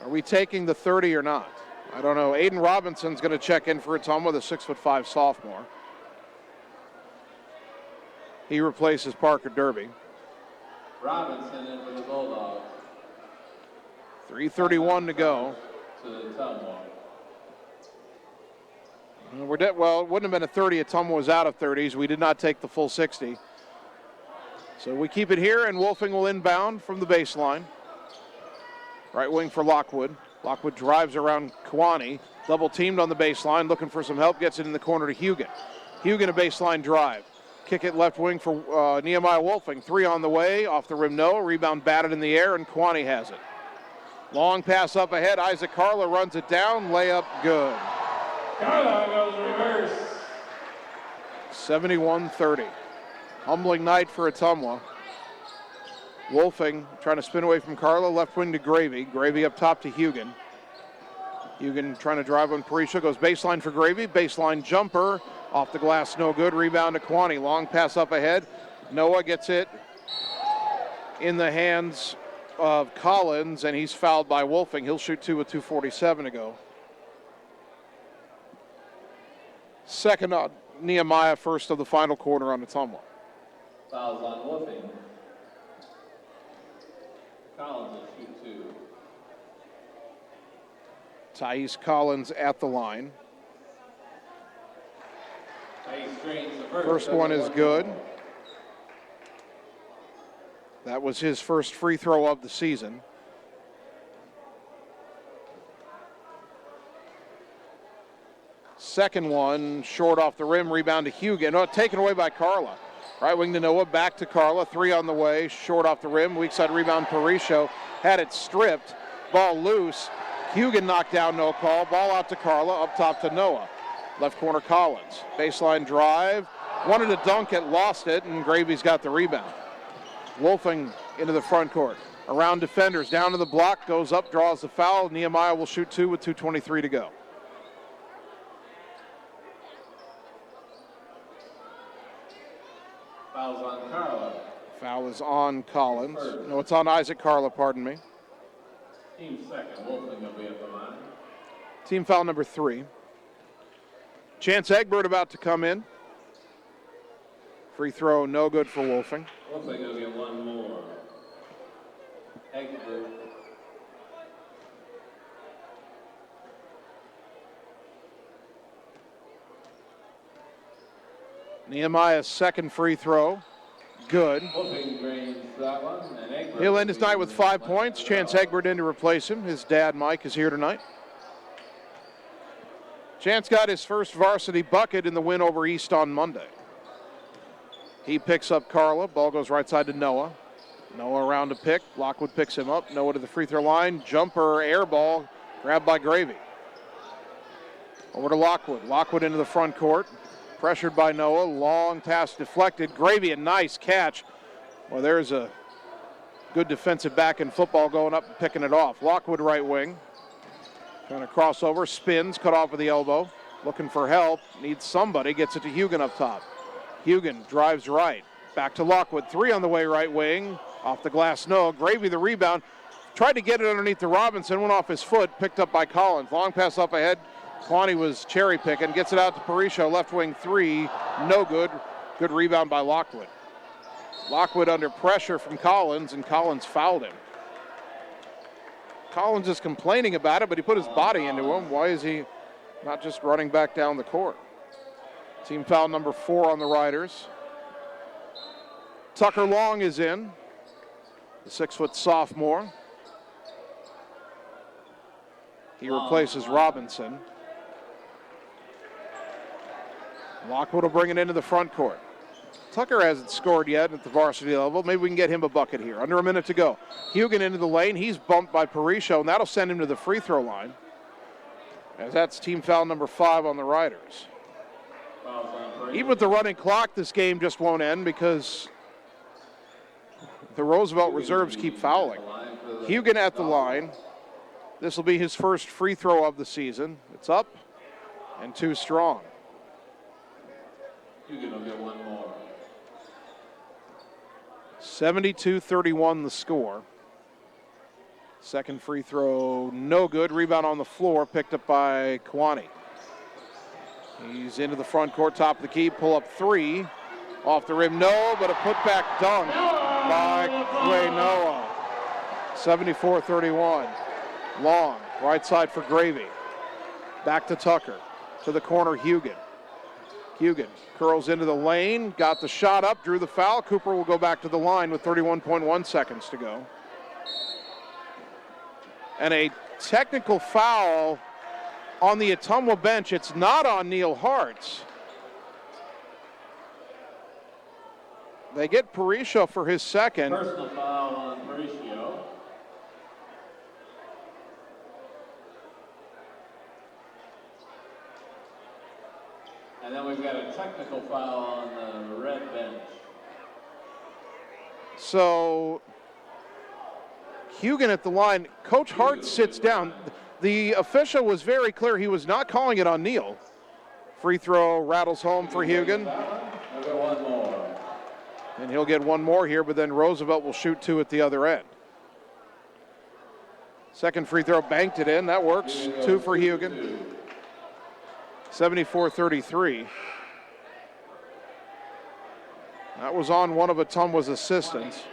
Are we taking the 30 or not? I don't know. Aiden Robinson's going to check in for Ottumwa, the 6'5" sophomore. He replaces Parker Derby. Robinson in for the Bulldogs. 3:31 to go. To the Ottumwa. Well, it wouldn't have been a 30. Ottumwa was out of 30s. We did not take the full 60. So we keep it here, and Wolfing will inbound from the baseline. Right wing for Lockwood. Lockwood drives around Kiwani. Double teamed on the baseline, looking for some help, gets it in the corner to Hugan. Hugan, a baseline drive. Kick it left wing for Nehemiah Wolfing. 3 on the way, off the rim, no. Rebound batted in the air, and Kiwani has it. Long pass up ahead. Isaac Carla runs it down. Layup good. Carla goes reverse. 71-30. Humbling night for Ottumwa. Wolfing trying to spin away from Carla. Left wing to Gravy. Gravy up top to Hugan. Hugan trying to drive on Parisha. Goes baseline for Gravy. Baseline jumper. Off the glass, no good. Rebound to Kiwani. Long pass up ahead. Noah gets it in the hands of Collins, and he's fouled by Wolfing. He'll shoot 2 with 2:47 to go. Second on Nehemiah, first of the final quarter on Ottumwa. Fouls on Wolfing. Collins will shoot 2. Thais Collins at the line. First one is good. That was his first free throw of the season. Second one, short off the rim, rebound to Hugan. Oh, taken away by Carla. Right wing to Noah, back to Carla. 3 on the way, short off the rim. Weak side rebound, Parisho. Had it stripped. Ball loose. Hugan knocked down, no call. Ball out to Carla, up top to Noah. Left corner Collins. Baseline drive. Wanted to dunk it, lost it, and Gravy's got the rebound. Wolfing into the front court. Around defenders, down to the block, goes up, draws the foul. Nehemiah will shoot 2 with 2:23 to go. Foul's on Carla. Foul is on Collins. No, it's on Isaac Carla, pardon me. Team second. Wolfing will be at the line. Team foul number 3. Chance Egbert about to come in. Free throw, no good for Wolfing. Wolfing will get one more. Egbert. Nehemiah's second free throw, good. Wolfing drains that one, and Egbert. He'll end his night with 5 points. Chance Egbert in to replace him. His dad, Mike, is here tonight. Chance got his first varsity bucket in the win over East on Monday. He picks up Carla. Ball goes right side to Noah. Noah around to pick. Lockwood picks him up. Noah to the free throw line. Jumper, air ball, grabbed by Gravy. Over to Lockwood. Lockwood into the front court. Pressured by Noah. Long pass deflected. Gravy, a nice catch. Well, there's a good defensive back in football going up and picking it off. Lockwood right wing. Trying to cross over. Spins, cut off with the elbow. Looking for help. Needs somebody. Gets it to Hugan up top. Hugan drives right. Back to Lockwood. 3 on the way, right wing. Off the glass, no. Gravy the rebound. Tried to get it underneath to Robinson. Went off his foot. Picked up by Collins. Long pass up ahead. Kiwani was cherry picking. Gets it out to Parisho. Left wing 3. No good. Good rebound by Lockwood. Lockwood under pressure from Collins, and Collins fouled him. Collins is complaining about it, but he put his body into him. Why is he not just running back down the court? Team foul number 4 on the Riders. Tucker Long is in, the 6-foot sophomore. He replaces Robinson. Lockwood will bring it into the front court. Tucker hasn't scored yet at the varsity level. Maybe we can get him a bucket here. Under a minute to go. Hugan into the lane. He's bumped by Parisho, and that'll send him to the free throw line. As that's team foul number 5 on the Riders. Even with the running clock, this game just won't end because the Roosevelt reserves keep fouling. Hugan at the line. This will be his first free throw of the season. It's up and 2 strong. Hugan will get one more. 72-31 the score. Second free throw, no good. Rebound on the floor, picked up by Kiwani. He's into the front court, top of the key, pull up 3. Off the rim, no, but a putback dunk by Quay Noah. 74-31. Long, right side for Gravy. Back to Tucker, to the corner, Hugan. Hugan curls into the lane, got the shot up, drew the foul. Cooper will go back to the line with 31.1 seconds to go. And a technical foul on the Ottumwa bench. It's not on Neil Hartz. They get Parisho for his second. Personal foul on Mauricio. And then we've got a technical foul on the red bench. So Hugan at the line. Coach Hart sits down. The official was very clear. He was not calling it on Neil. Free throw rattles home for Hugan. We'll get one more. And he'll get one more here, but then Roosevelt will shoot two at the other end. Second free throw banked it in. That works. Two for Hugan. 74-33. That was on one of Ottumwa's assistants.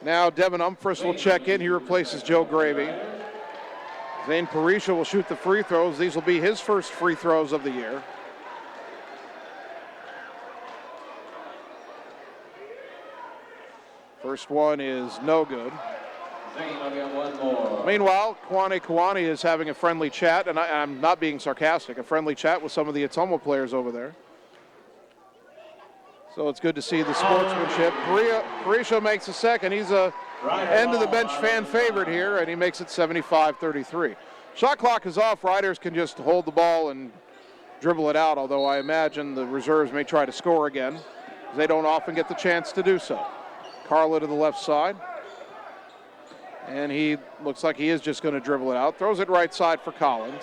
Now Devin Umfris will check in. He replaces Joe Gravy. Zane Parisha will shoot the free throws. These will be his first free throws of the year. First one is no good. Meanwhile, Kwane Kawani is having a friendly chat, and I'm not being sarcastic, a friendly chat with some of the Ottumwa players over there. So it's good to see the sportsmanship. Parisho makes a second. He's a end of the bench fan favorite here, and he makes it 75-33. Shot clock is off. Riders can just hold the ball and dribble it out, although I imagine the reserves may try to score again. They don't often get the chance to do so. Carla to the left side. And he looks like he is just going to dribble it out. Throws it right side for Collins.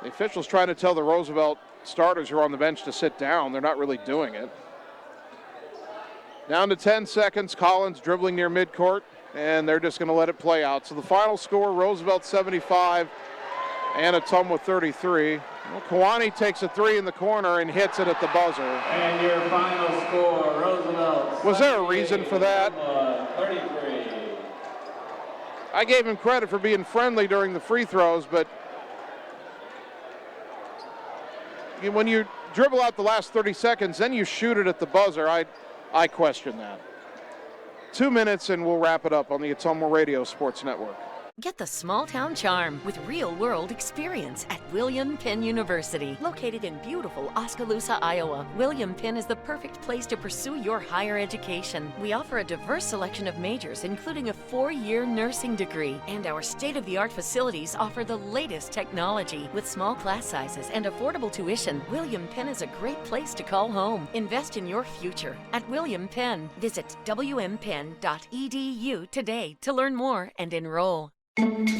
The official's trying to tell the Roosevelt starters who are on the bench to sit down. They're not really doing it. Down to 10 seconds. Collins dribbling near midcourt, and they're just going to let it play out. So the final score, Roosevelt 75 and Ottumwa 33. Well, Kawani takes a three in the corner and hits it at the buzzer. And your final score, Roosevelt. Was there a reason for that? 33. I gave him credit for being friendly during the free throws, but when you dribble out the last 30 seconds, then you shoot it at the buzzer, I question that. 2 minutes and we'll wrap it up on the Ottumwa Radio Sports Network. Get the small town charm with real-world experience at William Penn University. Located in beautiful Oskaloosa, Iowa, William Penn is the perfect place to pursue your higher education. We offer a diverse selection of majors, including a 4-year nursing degree. And our state-of-the-art facilities offer the latest technology. With small class sizes and affordable tuition, William Penn is a great place to call home. Invest in your future at William Penn. Visit wmpenn.edu today to learn more and enroll.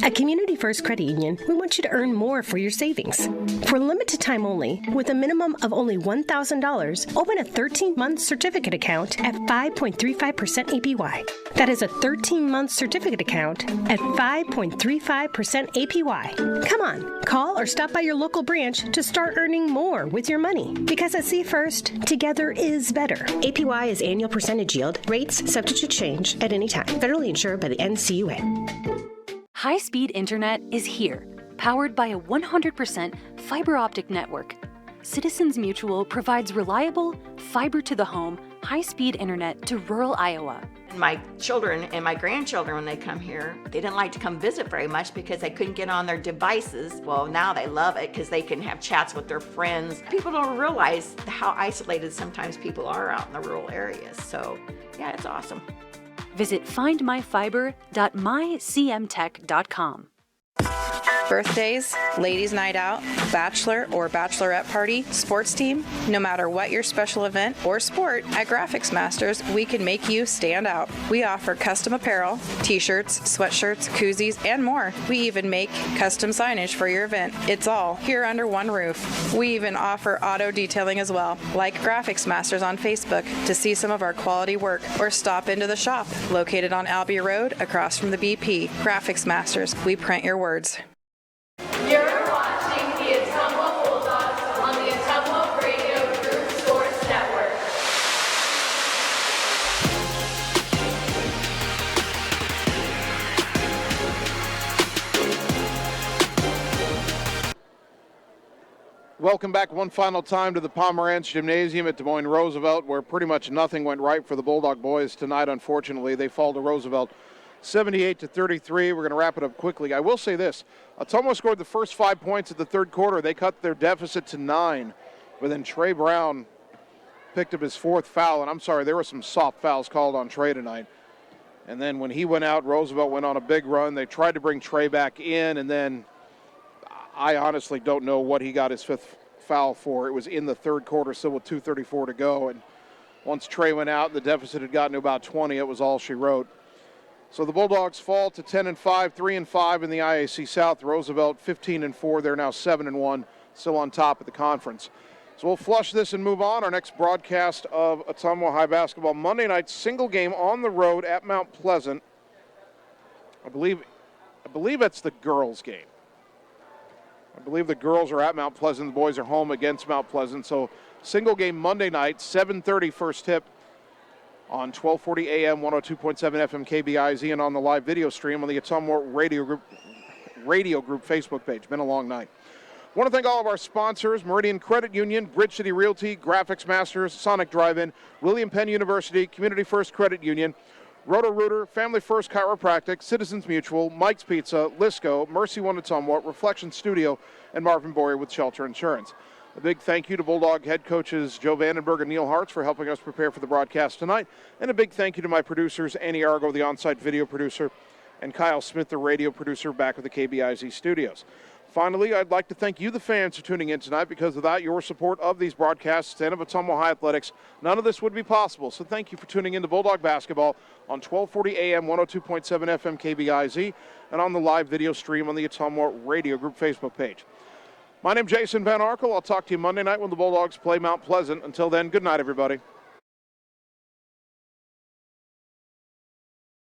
At Community First Credit Union, we want you to earn more for your savings. For limited time only, with a minimum of only $1,000, open a 13-month certificate account at 5.35% APY. That is a 13-month certificate account at 5.35% APY. Come on, call or stop by your local branch to start earning more with your money. Because at C First, together is better. APY is annual percentage yield. Rates subject to change at any time. Federally insured by the NCUA. High-speed internet is here, powered by a 100% fiber optic network. Citizens Mutual provides reliable, fiber-to-the-home, high-speed internet to rural Iowa. My children and my grandchildren, when they come here, they didn't like to come visit very much because they couldn't get on their devices. Well, now they love it because they can have chats with their friends. People don't realize how isolated sometimes people are out in the rural areas. So, yeah, it's awesome. Visit findmyfiber.mycmtech.com. Birthdays, ladies' night out, bachelor or bachelorette party, sports team, no matter what your special event or sport, at Graphics Masters, we can make you stand out. We offer custom apparel, t-shirts, sweatshirts, koozies, and more. We even make custom signage for your event. It's all here under one roof. We even offer auto detailing as well. Like Graphics Masters on Facebook to see some of our quality work, or stop into the shop located on Albee Road across from the BP. Graphics Masters, we print your words. You're watching the Ottumwa Bulldogs on the Ottumwa Radio Group Sports Network. Welcome back one final time to the Pomerantz Gymnasium at Des Moines Roosevelt, where pretty much nothing went right for the Bulldog boys tonight, unfortunately. They fall to Roosevelt 78-33. We're going to wrap it up quickly. I will say this. Ottumwa scored the first 5 points of the third quarter. They cut their deficit to 9, but then Trey Brown picked up his 4th foul. And I'm sorry, there were some soft fouls called on Trey tonight. And then when he went out, Roosevelt went on a big run. They tried to bring Trey back in, and then I honestly don't know what he got his 5th foul for. It was in the third quarter, still with 2:34 to go. And once Trey went out, the deficit had gotten to about 20. It was all she wrote. So the Bulldogs fall to 10-5, 3-5 in the IAC South. Roosevelt 15-4. They're now 7-1, still on top of the conference. So we'll flush this and move on. Our next broadcast of Ottumwa High basketball Monday night, single game on the road at Mount Pleasant. I believe it's the girls' game. I believe the girls are at Mount Pleasant. The boys are home against Mount Pleasant. So single game Monday night, 7:30 first tip on 1240 AM, 102.7 FM KBIZ, and on the live video stream on the Ottumwa Radio Group Facebook page. Been a long night. I want to thank all of our sponsors: Meridian Credit Union, Bridge City Realty, Graphics Masters, Sonic Drive-In, William Penn University, Community First Credit Union, Roto-Rooter, Family First Chiropractic, Citizens Mutual, Mike's Pizza, Lisco, Mercy One Ottumwa, Reflection Studio, and Marvin Boyer with Shelter Insurance. A big thank you to Bulldog head coaches Joe Vandenberg and Neil Hartz for helping us prepare for the broadcast tonight. And a big thank you to my producers, Annie Argo, the on-site video producer, and Kyle Smith, the radio producer, back at the KBIZ studios. Finally, I'd like to thank you, the fans, for tuning in tonight, because without your support of these broadcasts and of Ottumwa High Athletics, none of this would be possible. So thank you for tuning in to Bulldog Basketball on 1240 AM, 102.7 FM KBIZ, and on the live video stream on the Ottumwa Radio Group Facebook page. My name's Jason Van Arkel. I'll talk to you Monday night when the Bulldogs play Mount Pleasant. Until then, good night, everybody.